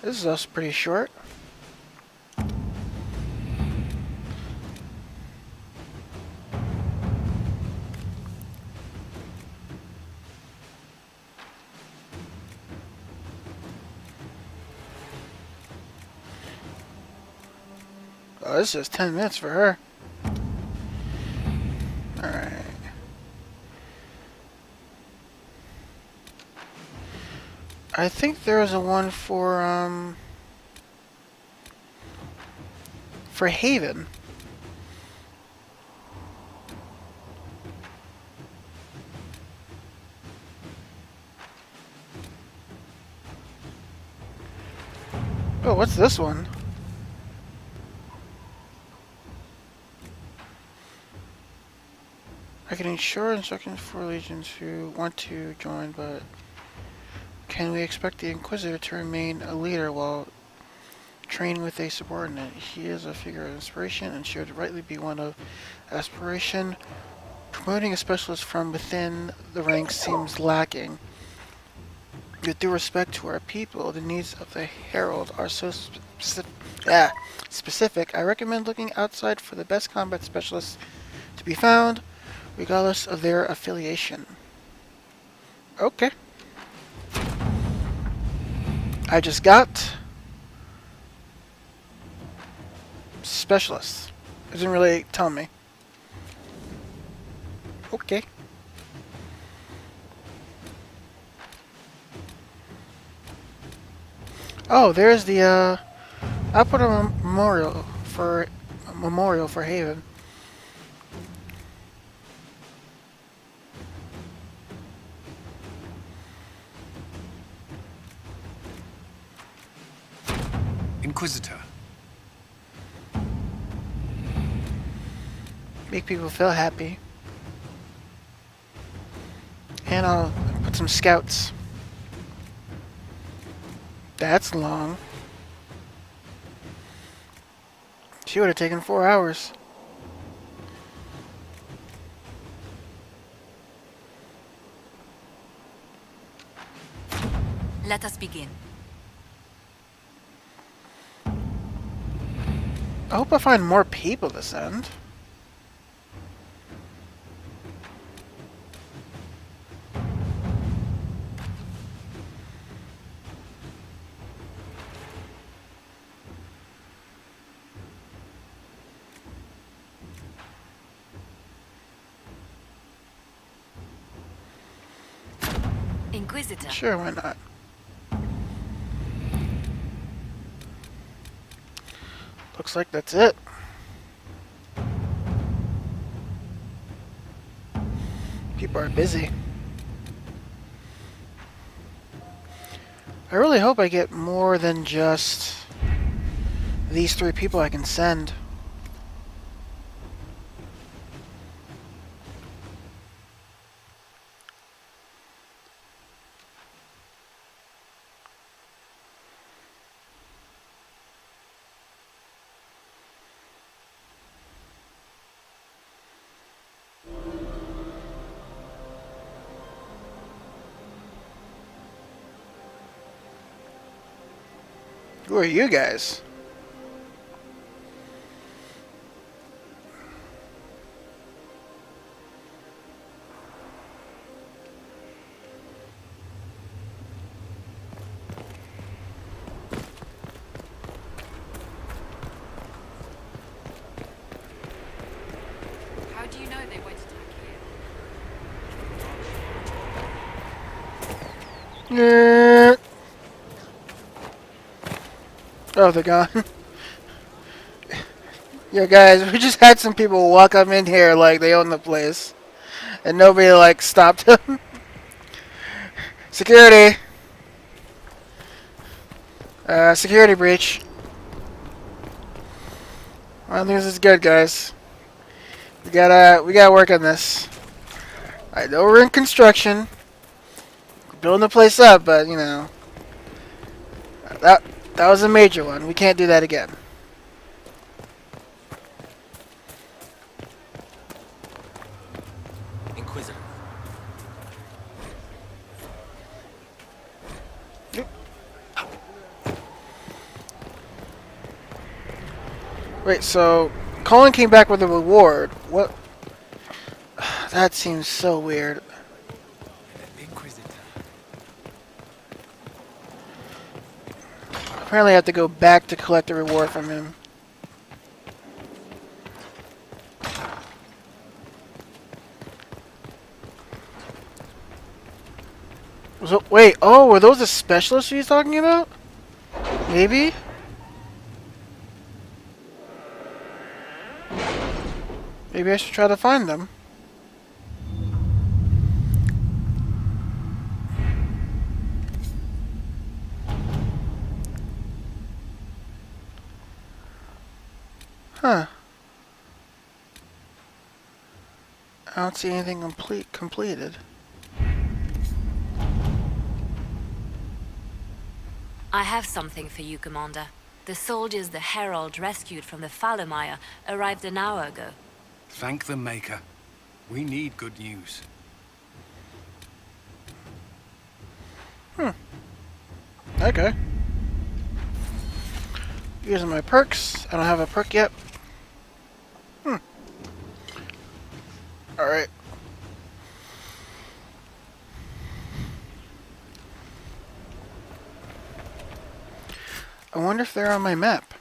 This is also pretty short. Oh, this is 10 minutes for her. Alright. I think there was a one for Haven. Oh, what's this one? I can ensure instructions for legions who want to join, but can we expect the Inquisitor to remain a leader while training with a subordinate? He is a figure of inspiration and should rightly be one of aspiration. Promoting a specialist from within the ranks seems lacking. With due respect to our people, the needs of the Herald are so specific. I recommend looking outside for the best combat specialists to be found, regardless of their affiliation. Okay. I just got specialists. It didn't really tell me. Okay. Oh, there's the I'll put a memorial for Haven. Inquisitor. Make people feel happy. And I'll put some scouts. That's long. She would have taken 4 hours. Let us begin. I hope I find more people this end. Inquisitor. Sure, why not? Looks like that's it. People are busy. I really hope I get more than just these 3 people I can send. Who are you guys? Oh, they're gone. Yo, guys, we just had some people walk up in here like they own the place, and nobody like stopped them. Security. Security breach. I don't think this is good, guys. We gotta work on this. I know we're in construction, we're building the place up, but you know, that was a major one. We can't do that again. Inquisitor. Wait, so Colin came back with a reward. What? That seems so weird. Inquisitor. Apparently I have to go back to collect the reward from him. So, wait, oh, were those the specialists he's talking about? Maybe? Maybe I should try to find them. Huh. I don't see anything completed. I have something for you, Commander. The soldiers the Herald rescued from the Falomire arrived an hour ago. Thank the Maker. We need good news. Okay. Using my perks. I don't have a perk yet. Alright. I wonder if they're on my map.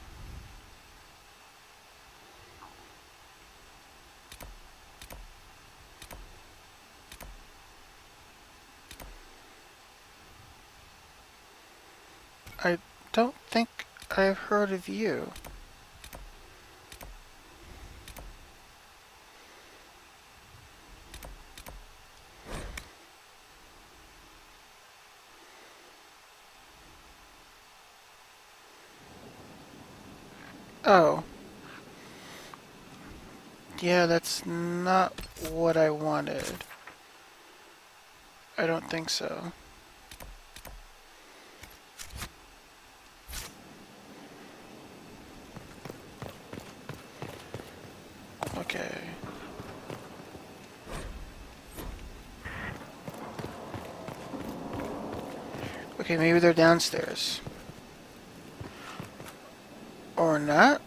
I don't think I've heard of you. Oh. Yeah, that's not what I wanted. I don't think so. Okay. Okay, maybe they're downstairs. Or not?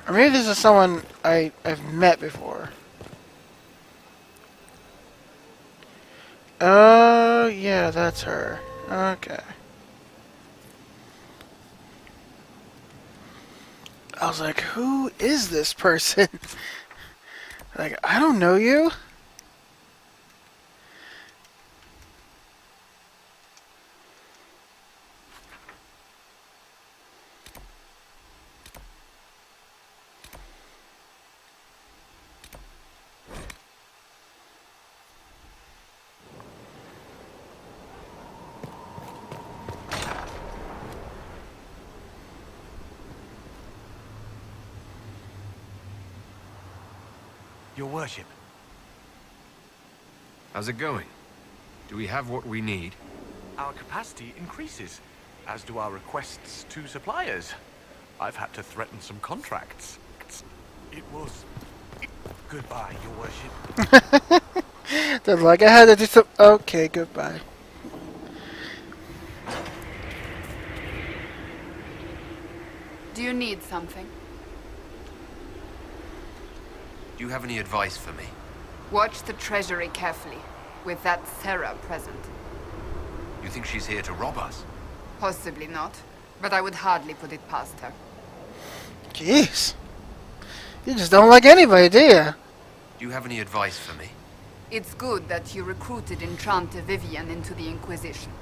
Or maybe this is someone I've met before. Oh, yeah, that's her. Okay. I was like, who is this person? Like, I don't know you. Your worship. How's it going? Do we have what we need? Our capacity increases, as do our requests to suppliers. I've had to threaten some contracts. It was... Goodbye, your worship. They're like, I had to do some... Okay, goodbye. Do you need something? Do you have any advice for me? Watch the treasury carefully, with that Sarah present. You think she's here to rob us? Possibly not, but I would hardly put it past her. Jeez. You just don't like anybody, do you? Do you have any advice for me? It's good that you recruited Enchante Vivian into the Inquisition.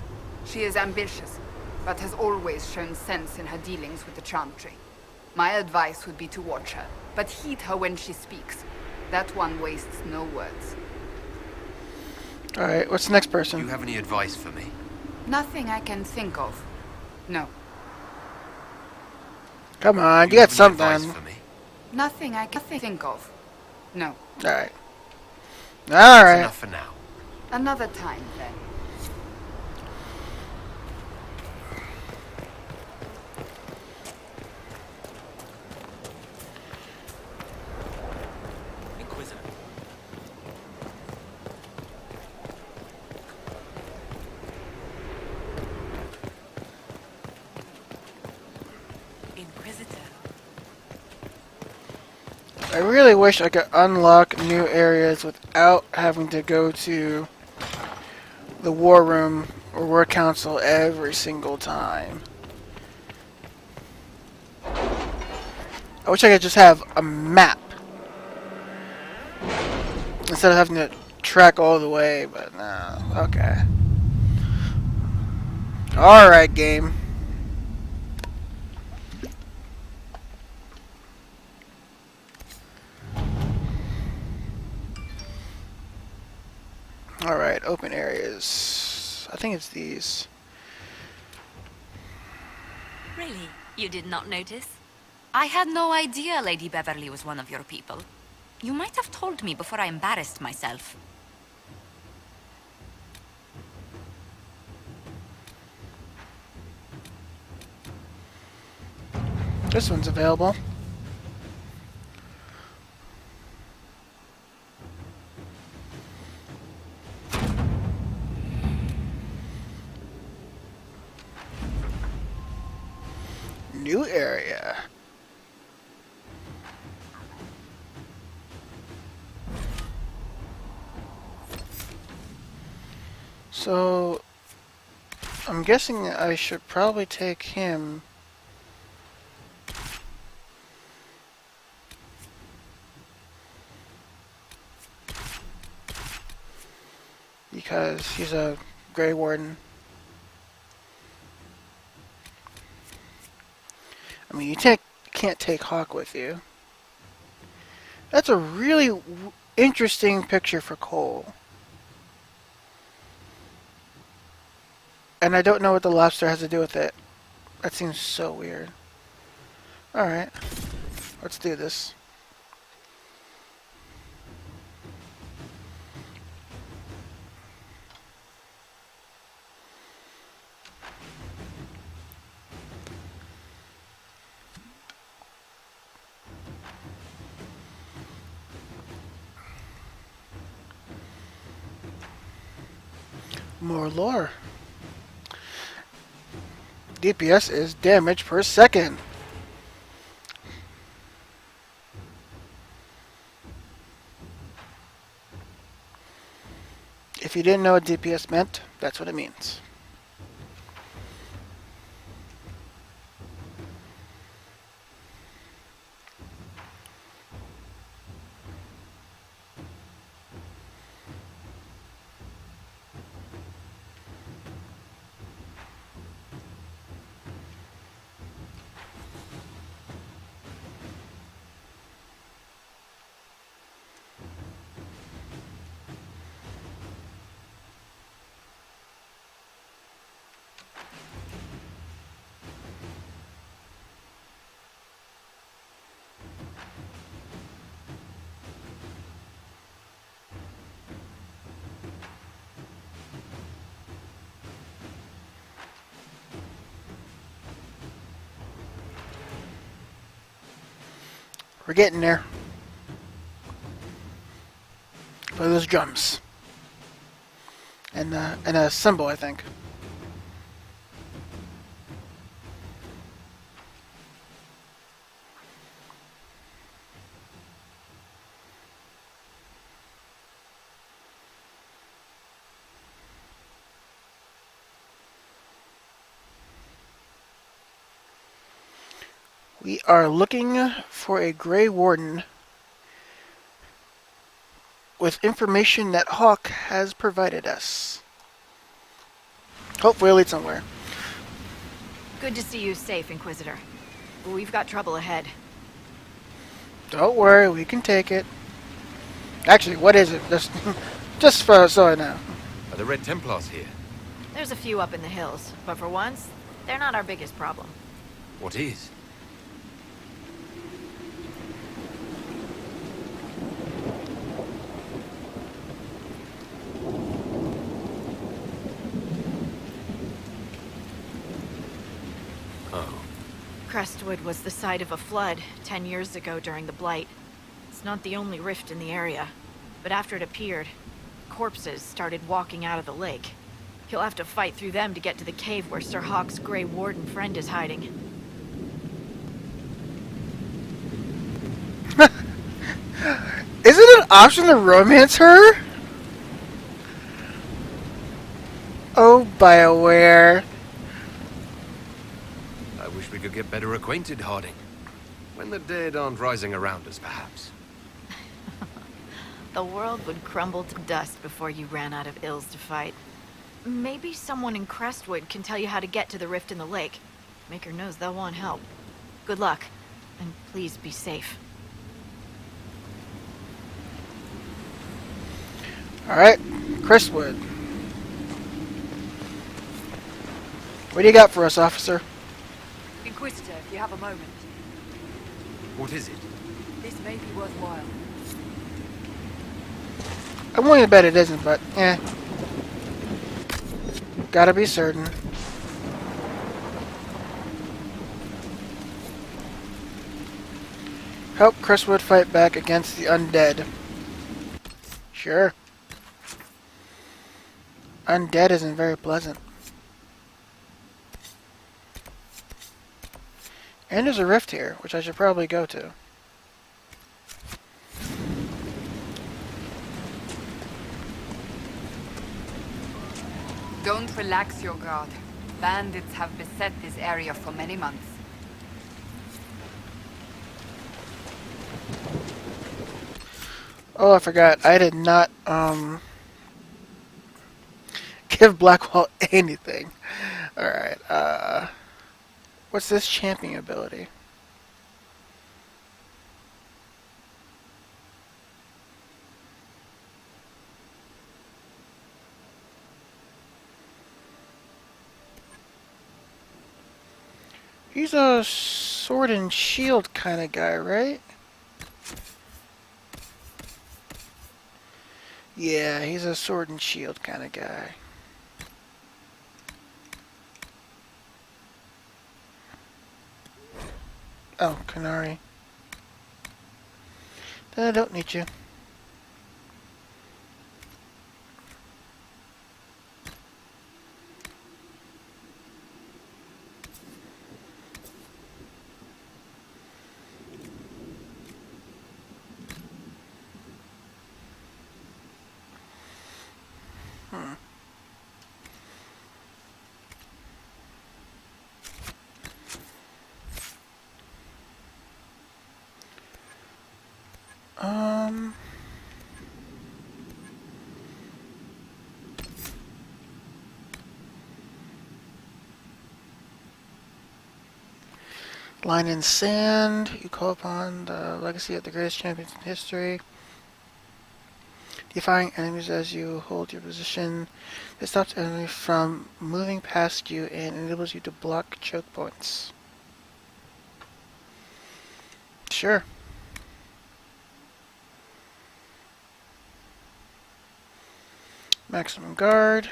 She is ambitious, but has always shown sense in her dealings with the Chantry. My advice would be to watch her, but heed her when she speaks. That one wastes no words. Alright, what's the next Do you person? have any advice for me? Nothing I can think of. No. Come on, Do you you got have any advice something. for me? Nothing I can think of. No. Alright. That's Alright. enough for now. Another time, then. Inquisitor. Inquisitor. I really wish I could unlock new areas without having to go to the war room or war council every single time. I wish I could just have a map instead of having to track all the way, but no. Okay. Alright, game. Alright, open areas. I think it's these. Really? You did not notice? I had no idea Lady Beverly was one of your people. You might have told me before I embarrassed myself. This one's available. New area. So, I'm guessing I should probably take him. Because he's a Grey Warden. I mean, you can't take Hawk with you. That's a really interesting picture for Cole. And I don't know what the lobster has to do with it. That seems so weird. Alright. Let's do this. More lore. DPS is damage per second. If you didn't know what DPS meant, that's what it means. We're getting there. Play those drums. And a cymbal, I think. We are looking for a Grey Warden with information that Hawk has provided us. Hopefully it'll lead somewhere. Good to see you safe, Inquisitor. We've got trouble ahead. Don't worry, we can take it. Actually, what is it? Just for, so I know. Are the Red Templars here? There's a few up in the hills, but for once, they're not our biggest problem. What is? Oh. Crestwood was the site of a flood 10 years ago during the Blight. It's not the only rift in the area, but after it appeared, corpses started walking out of the lake. You'll have to fight through them to get to the cave where Sir Hawk's Grey Warden friend is hiding. Is it an option to romance her? Oh, BioWare. I wish we could get better acquainted, Harding. When the dead aren't rising around us, perhaps. The world would crumble to dust before you ran out of ills to fight. Maybe someone in Crestwood can tell you how to get to the rift in the lake. Maker knows they'll want help. Good luck, and please be safe. Alright, Crestwood. What do you got for us, officer? Inquisitor, if you have a moment, What is it? this may be worthwhile. I'm willing to bet it isn't, but eh. Gotta be certain. Help Crestwood fight back against the undead. Sure. Undead isn't very pleasant. And there's a rift here, which I should probably go to. Don't relax your guard. Bandits have beset this area for many months. Oh, I forgot. I did not, give Blackwall anything. Alright, what's this championing ability? He's a sword and shield kind of guy, right? Yeah, he's a sword and shield kind of guy. Oh, Canary. Then I don't need you. Um... Line in sand. You call upon the legacy of the greatest champions in history. Defying enemies as you hold your position. This stops enemies from moving past you and enables you to block choke points. Sure. Maximum guard.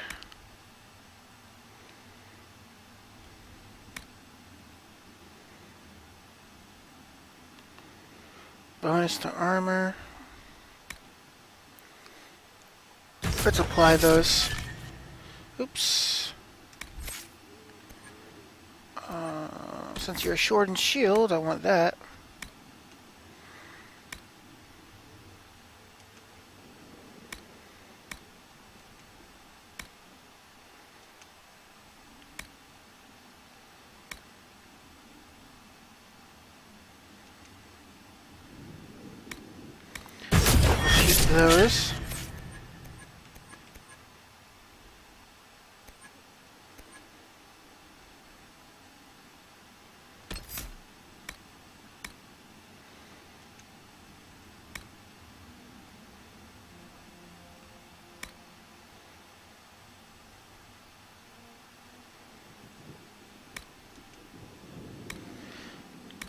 Bonus to armor. Let's apply those. Oops. Since you're a sword and shield, I want that. those.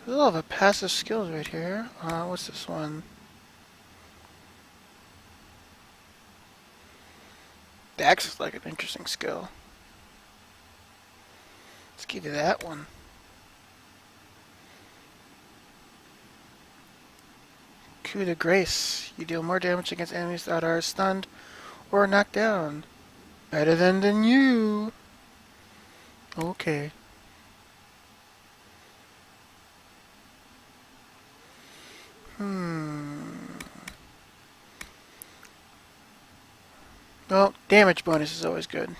There's a lot of passive skills right here. What's this one? The axe is like an interesting skill. Let's give you that one. Coup de grace. You deal more damage against enemies that are stunned or knocked down. Better than you. Okay. Well, damage bonus is always good.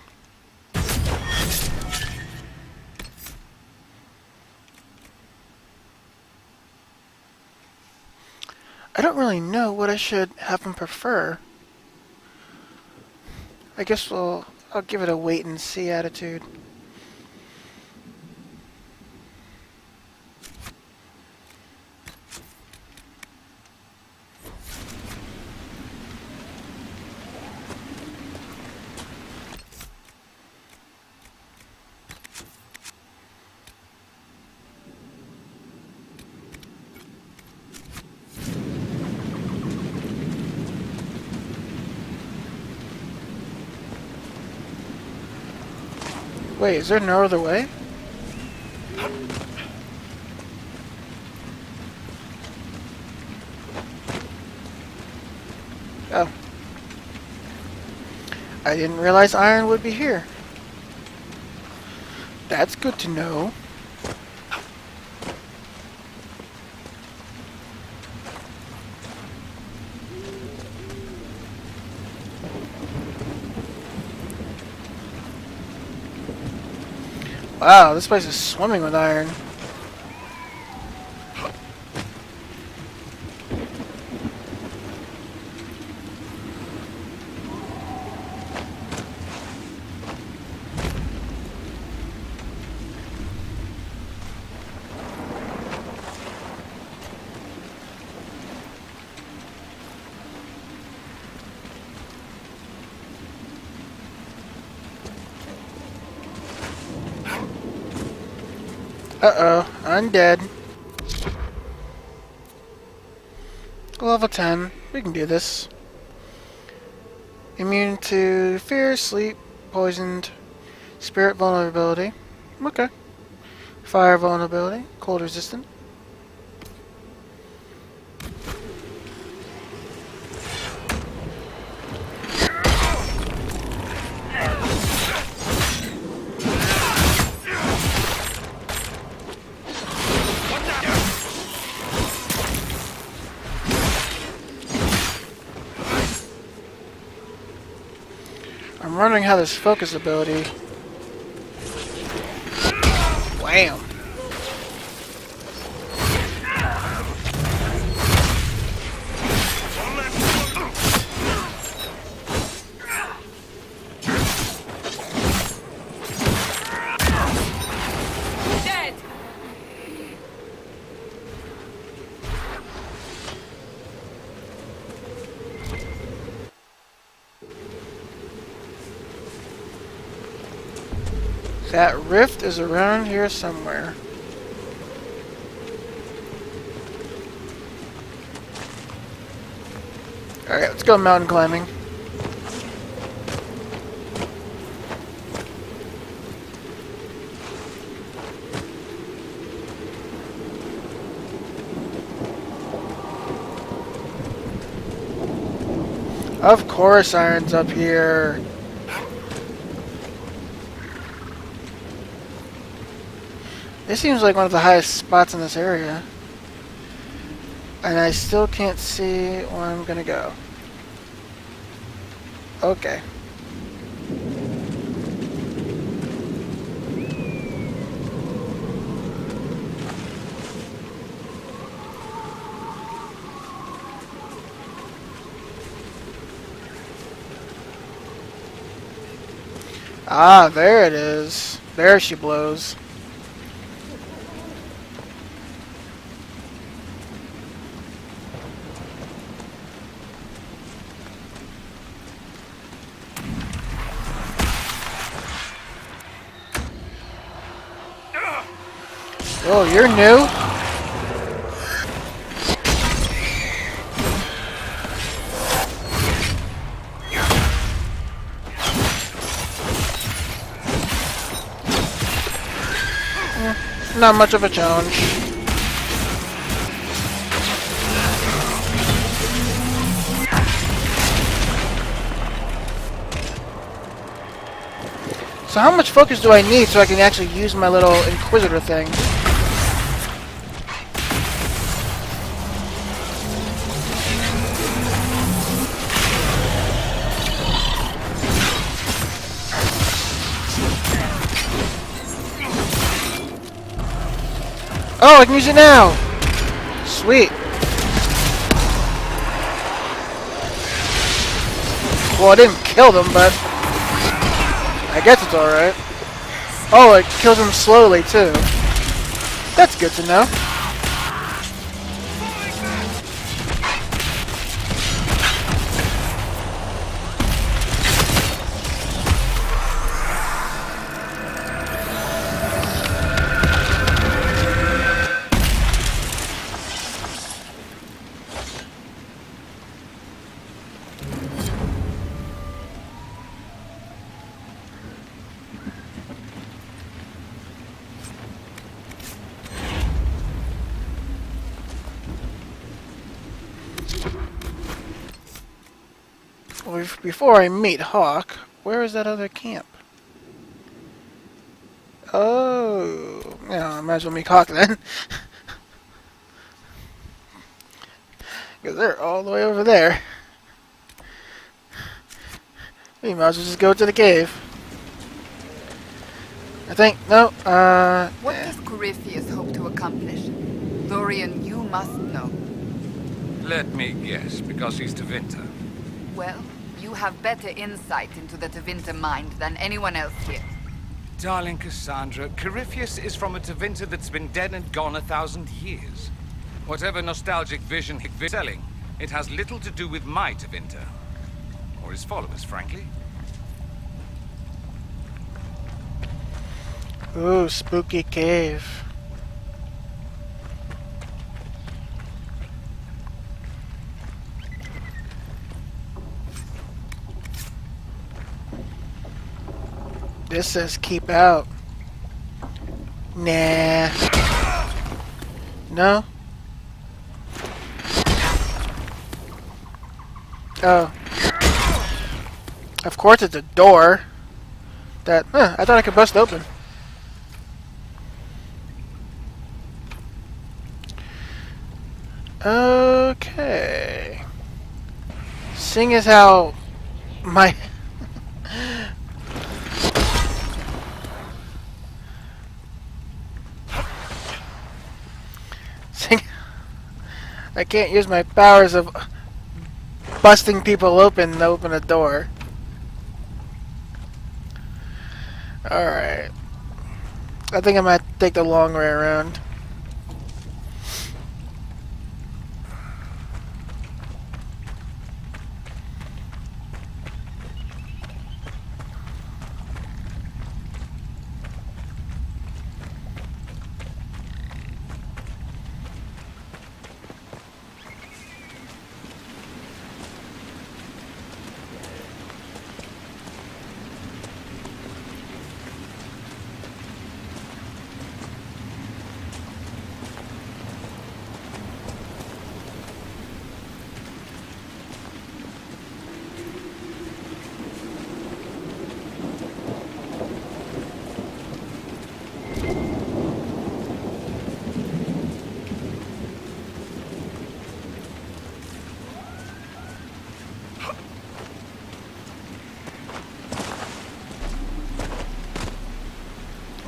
I don't really know what I should have him prefer. I guess I'll give it a wait and see attitude. Wait, is there no other way? Oh. I didn't realize iron would be here. That's good to know. Wow, this place is swimming with iron. Uh-oh, undead. Level 10. We can do this. Immune to fear, sleep, poisoned, spirit vulnerability. Okay. Fire vulnerability, cold resistant. I'm wondering how this focus ability... Wham! Dead! That rift is around here somewhere. Alright, let's go mountain climbing. Of course iron's up here. This seems like one of the highest spots in this area. And I still can't see where I'm gonna go. Okay. Ah, there it is. There she blows. Oh, you're new? Not much of a challenge. So how much focus do I need so I can actually use my little Inquisitor thing? Oh, I can use it now! Sweet. Well, I didn't kill them, but I guess it's alright. Oh, it kills them slowly, too. That's good to know. Well, before I meet Hawk, where is that other camp? Oh, yeah, I might as well meet Hawk then. Because they're all the way over there. We might as well just go to the cave. I think, no, What does Corypheus hope to accomplish? Dorian, you must know. Let me guess, because he's Tevinter. Well, you have better insight into the Tevinter mind than anyone else here. Darling Cassandra, Corypheus is from a Tevinter that's been dead and gone 1,000 years. Whatever nostalgic vision he's selling, it has little to do with my Tevinter. Or his followers, frankly. ooh, spooky cave. This says keep out. Nah. No? Oh. Of course it's a door. That, I thought I could bust open. Okay. Seeing as how my... I can't use my powers of busting people open to open a door. Alright. I think I might take the long way around.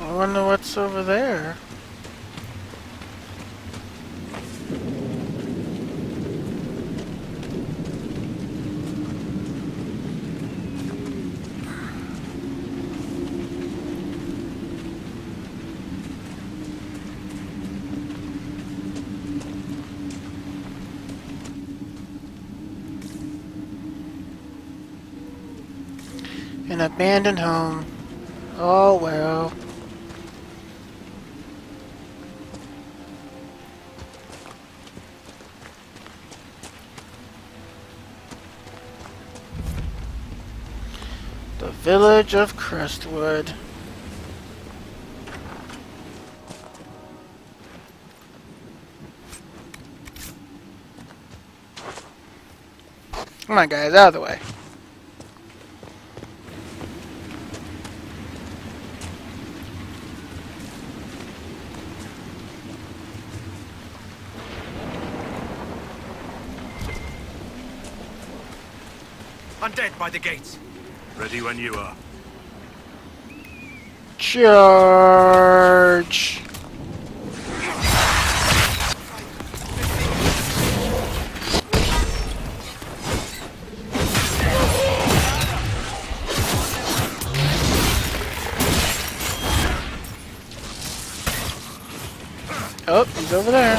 I wonder what's over there. An abandoned home. Oh well. The village of Crestwood. Come on, guys, out of the way. Undead by the gates. Ready when you are. Charge! Oh, he's over there.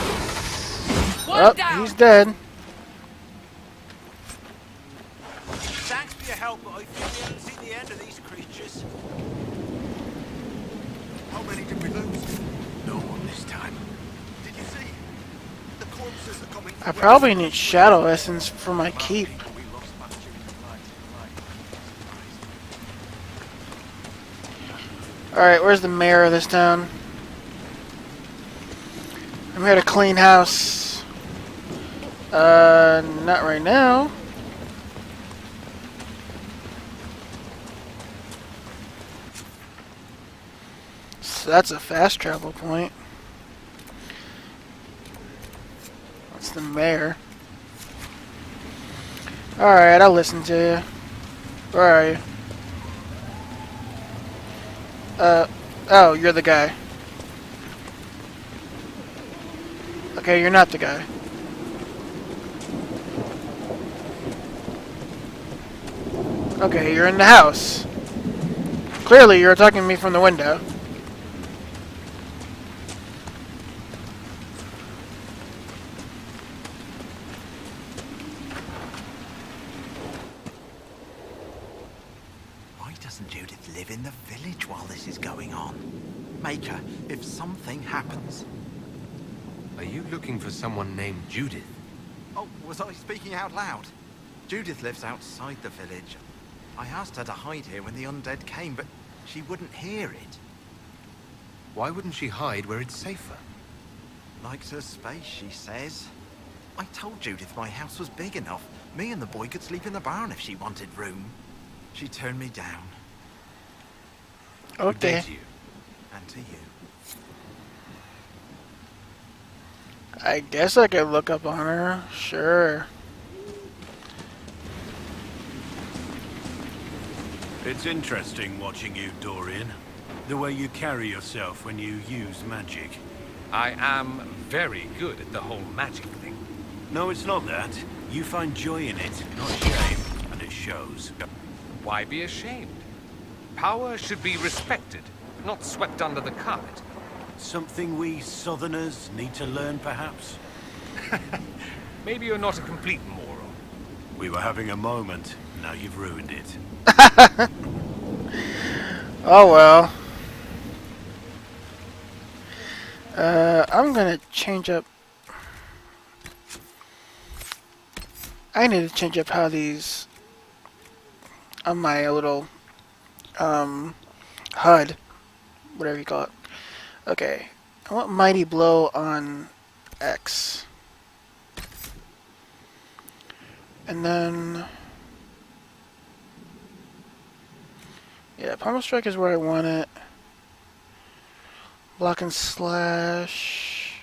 Oh, he's dead. Thanks for your help, but I think we haven't seen the end of these creatures. How many did we lose? No one this time. Did you see? The corpses are coming. I probably need Shadow Essence for my keep. Alright, where's the mayor of this town? I'm here to clean house. Not right now. So that's a fast travel point. That's the mayor. Alright, I'll listen to you. Where are you? Oh, you're the guy. Okay, you're not the guy. Okay, you're in the house. Clearly, you're attacking me from the window. Why doesn't Judith live in the village while this is going on? Maker, if something happens... Are you looking for someone named Judith? Oh, was I speaking out loud? Judith lives outside the village. I asked her to hide here when the undead came, but she wouldn't hear it. Why wouldn't she hide where it's safer? Likes her space, she says. I told Judith my house was big enough. Me and the boy could sleep in the barn if she wanted room. She turned me down. Okay. And to you. And to you. I guess I could look up on her. Sure. It's interesting watching you, Dorian. The way you carry yourself when you use magic. I am very good at the whole magic thing. No, it's not that. You find joy in it, not shame, and it shows. Why be ashamed? Power should be respected, not swept under the carpet. Something we Southerners need to learn, perhaps? Maybe you're not a complete moron. We were having a moment. Now you've ruined it. Oh well. I'm gonna change up. I need to change up how these on my little HUD, whatever you call it. Okay, I want Mighty Blow on X, and then yeah, Pommel Strike is where I want it. Block and Slash,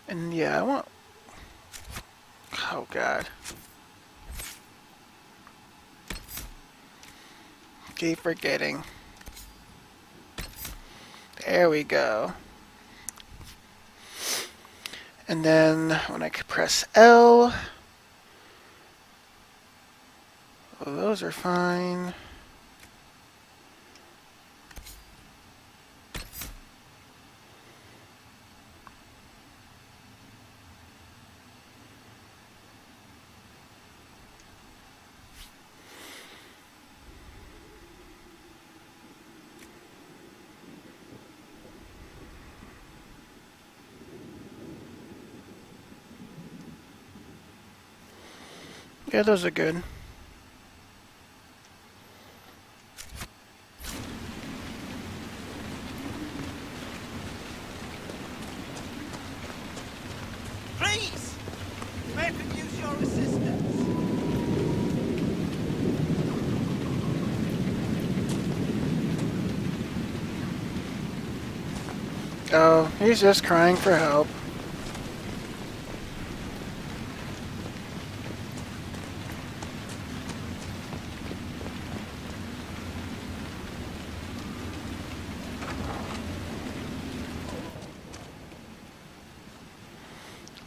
and yeah, I want. Oh God. Keep forgetting. There we go. And then when I press L, well, those are fine. Yeah, those are good. Please! May I could use your assistance? Oh, he's just crying for help.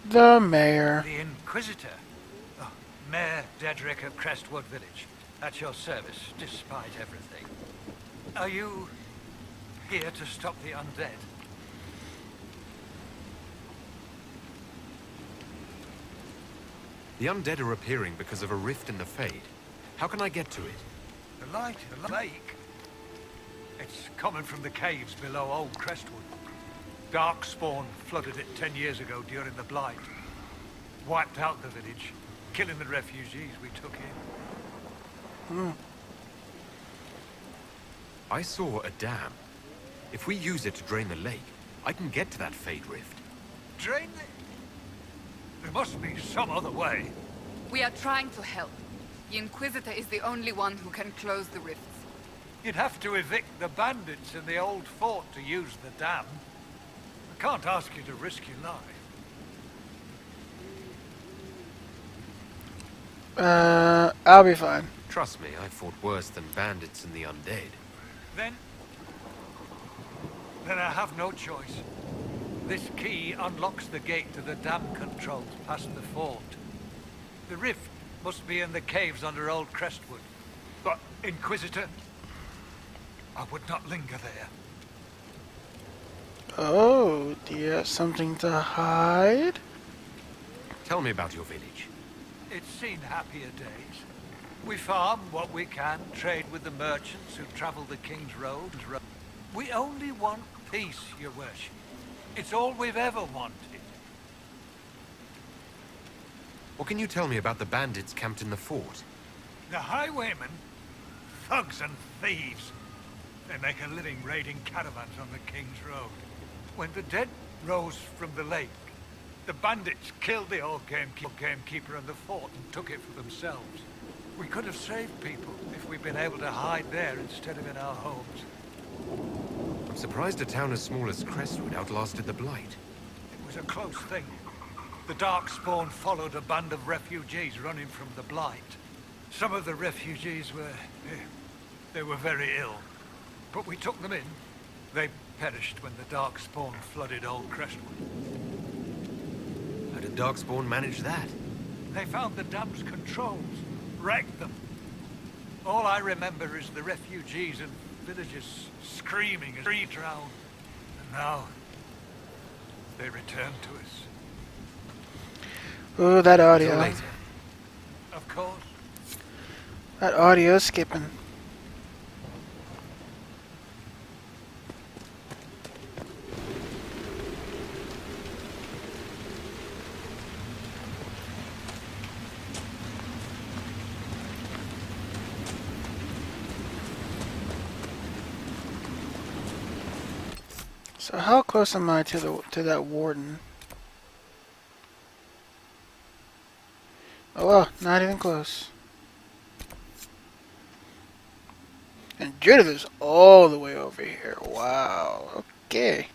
The mayor. The Inquisitor. Oh, Mayor Dedrick of Crestwood Village. At your service, despite everything. Are you here to stop the undead? The undead are appearing because of a rift in the Fade. How can I get to it? The light in the lake? It's coming from the caves below Old Crestwood. Darkspawn flooded it 10 years ago during the Blight. Wiped out the village, killing the refugees we took in. I saw a dam. If we use it to drain the lake, I can get to that Fade rift. Drain the... There must be some other way. We are trying to help. The Inquisitor is the only one who can close the rifts. You'd have to evict the bandits in the old fort to use the dam. I can't ask you to risk your life. I'll be fine. Trust me, I've fought worse than bandits and the undead. Then I have no choice. This key unlocks the gate to the dam controls past the fort. The rift must be in the caves under Old Crestwood. But, Inquisitor, I would not linger there. Oh, do you have something to hide? Tell me about your village. It's seen happier days. We farm what we can, trade with the merchants who travel the King's Road. We only want peace, your worship. It's all we've ever wanted. What can you tell me about the bandits camped in the fort? The highwaymen, thugs and thieves. They make a living raiding caravans on the King's Road. When the dead rose from the lake, the bandits killed the old gamekeeper in the fort and took it for themselves. We could have saved people if we'd been able to hide there instead of in our homes. I'm surprised a town as small as Crestwood outlasted the Blight. It was a close thing. The Darkspawn followed a band of refugees running from the Blight. Some of the refugees were... they were very ill. But we took them in. They perished when the Darkspawn flooded Old Crestwood. How did Darkspawn manage that? They found the dam's controls, wrecked them. All I remember is the refugees and villagers screaming as we drowned. And now, they return to us. Ooh, that audio. Until later. Of course. That audio is skipping. So how close am I to that warden? Oh well, not even close. And Judith is all the way over here. Wow. Okay.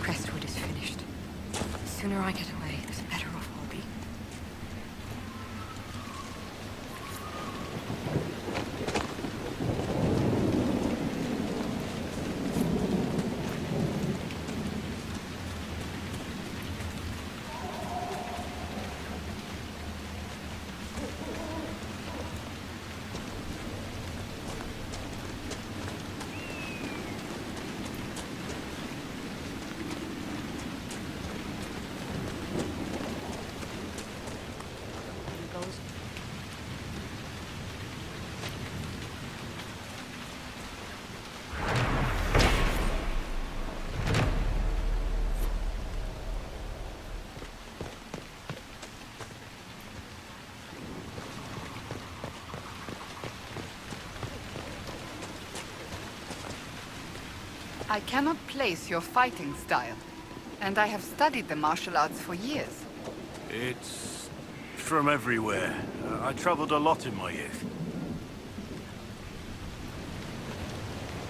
Crestwood is finished. The sooner I get away, the better off I'll be. I cannot place your fighting style, and I have studied the martial arts for years. It's from everywhere. I traveled a lot in my youth.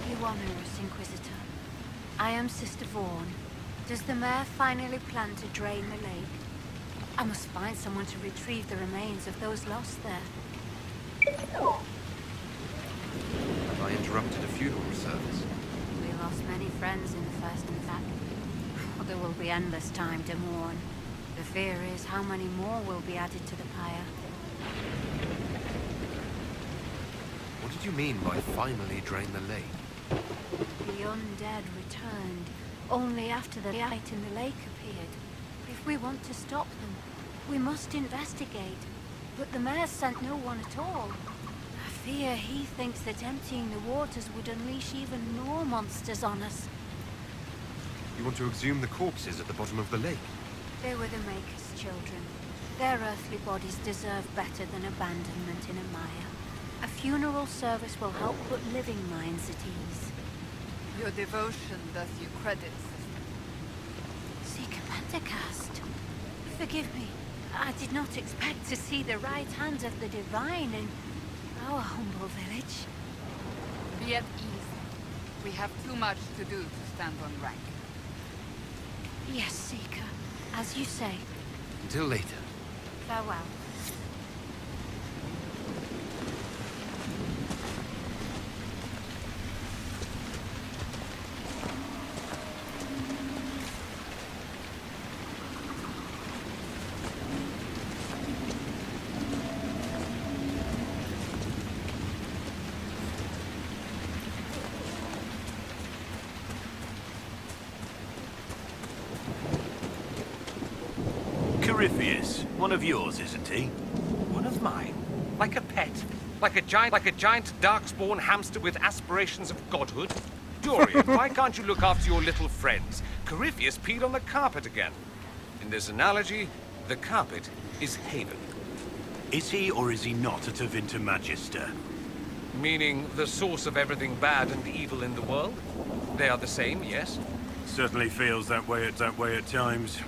You honor us, Inquisitor. I am Sister Vaughn. Does the mayor finally plan to drain the lake? I must find someone to retrieve the remains of those lost there. Have I interrupted a funeral service? We lost many friends in the first attack. There will be endless time to mourn. The fear is how many more will be added to the pyre. What did you mean by finally drain the lake? The undead returned only after the light in the lake appeared. If we want to stop them, we must investigate. But the mayor sent no one at all. I fear he thinks that emptying the waters would unleash even more monsters on us. You want to exhume the corpses at the bottom of the lake? They were the Maker's children. Their earthly bodies deserve better than abandonment in a mire. A funeral service will help put living minds at ease. Your devotion does you credit, sister. Seeker Pentacast. Forgive me. I did not expect to see the right hand of the Divine in our humble village. Be at ease. We have too much to do to stand on rank. Yes, Seeker. As you say. Until later. Farewell. Corypheus, one of yours, isn't he? One of mine? Like a pet? Like a giant darkspawn hamster with aspirations of godhood? Dorian, why can't you look after your little friends? Corypheus peed on the carpet again. In this analogy, the carpet is Haven. Is he or is he not a Tevinter Magister? Meaning the source of everything bad and evil in the world? They are the same, yes? Certainly feels that way at times.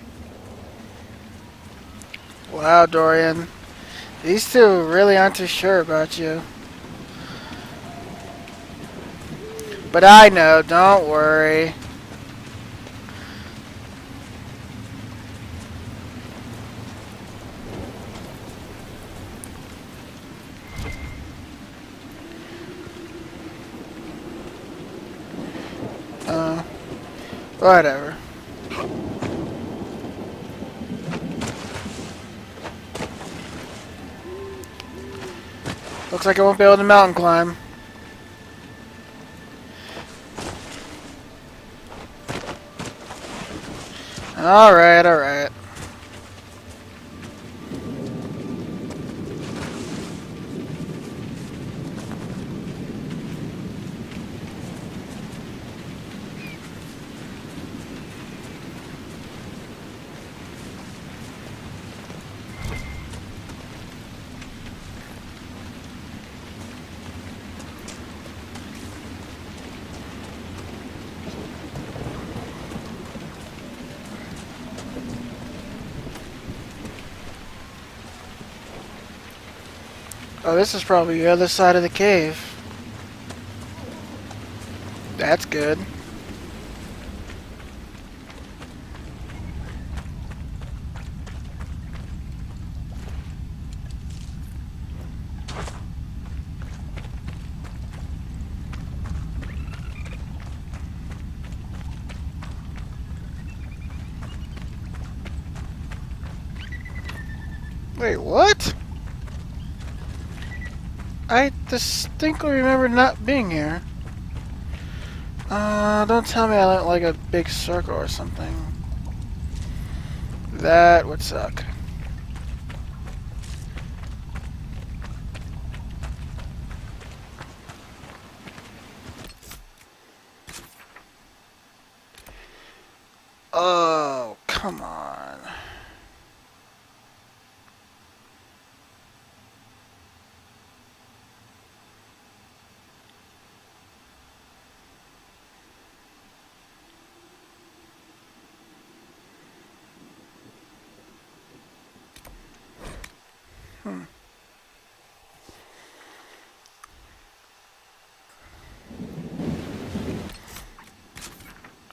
Wow, Dorian. These two really aren't too sure about you. But I know, don't worry. Whatever. Looks like I won't be able to mountain climb. Alright, alright. Oh, this is probably the other side of the cave. That's good. Wait, what? I distinctly remember not being here. Don't tell me I went like a big circle or something. That would suck. Oh, come on.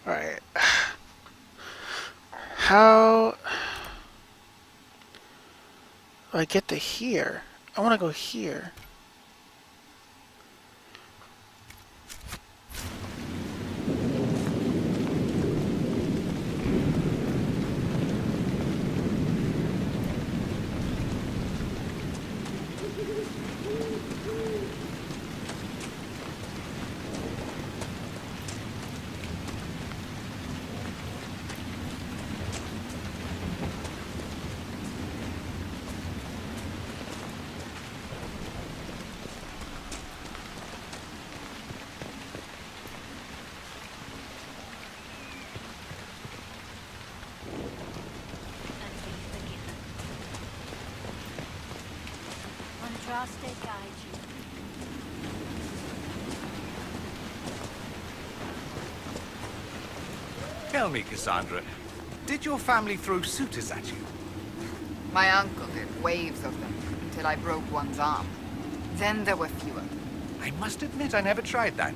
Alright. How do I get to here? I want to go here. Andraste guide you. Tell me, Cassandra, did your family throw suitors at you? My uncle did, waves of them, until I broke one's arm. Then there were fewer. I must admit I never tried that.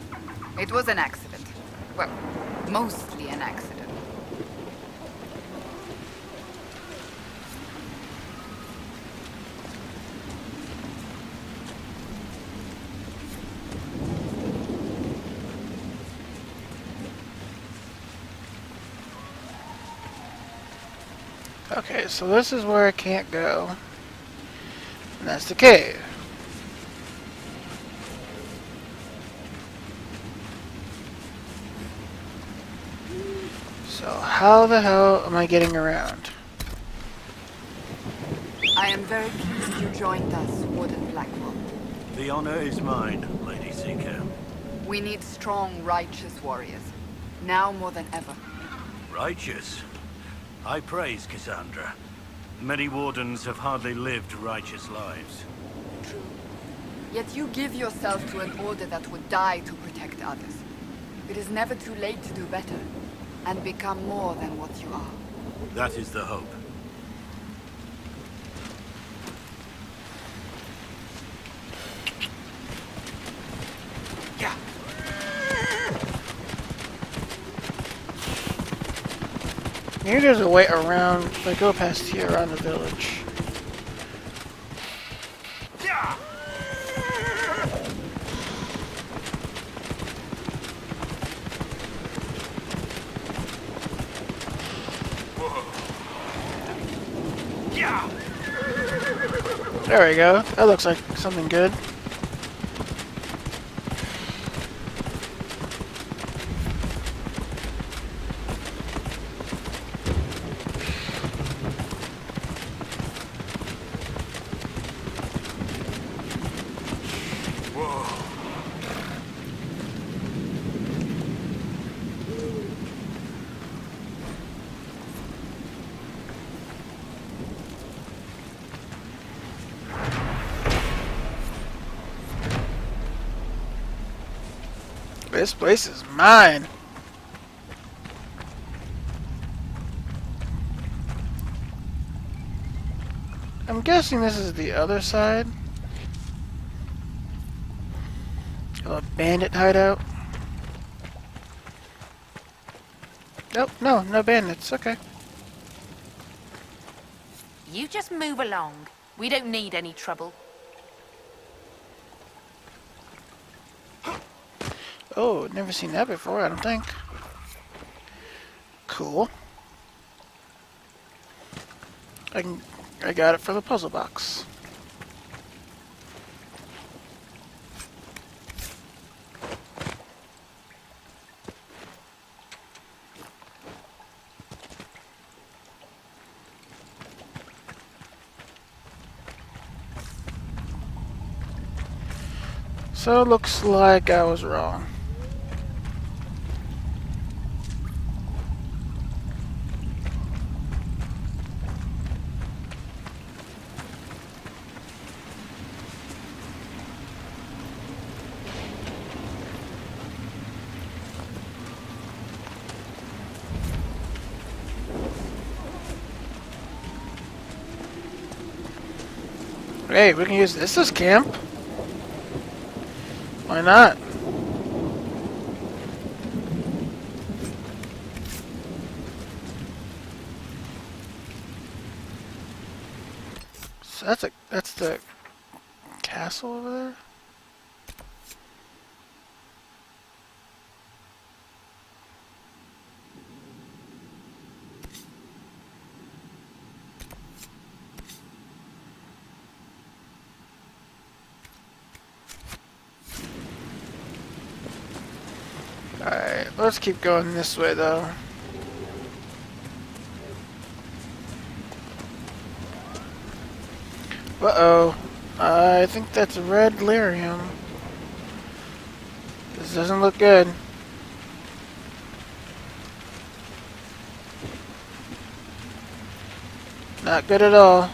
It was an accident. Well, mostly an accident. Okay, so this is where I can't go. And that's the cave. So how the hell am I getting around? I am very pleased you joined us, Warden Blackwell. The honor is mine, Lady Seeker. We need strong, righteous warriors. Now more than ever. Righteous? I praise Cassandra. Many wardens have hardly lived righteous lives. True. Yet you give yourself to an order that would die to protect others. It is never too late to do better, and become more than what you are. That is the hope. Yeah. Maybe there's a way around, if I go past here around the village. Yeah. Yeah. There we go. That looks like something good. This place is mine. I'm guessing this is the other side. A bandit hideout. Nope, no bandits. Okay. You just move along. We don't need any trouble. Oh, never seen that before, I don't think. Cool. I got it for the puzzle box. So it looks like I was wrong. Hey, we can use this as camp. Why not? So that's the castle over there. Alright, let's keep going this way though. Uh-oh. I think that's red lyrium. This doesn't look good. Not good at all.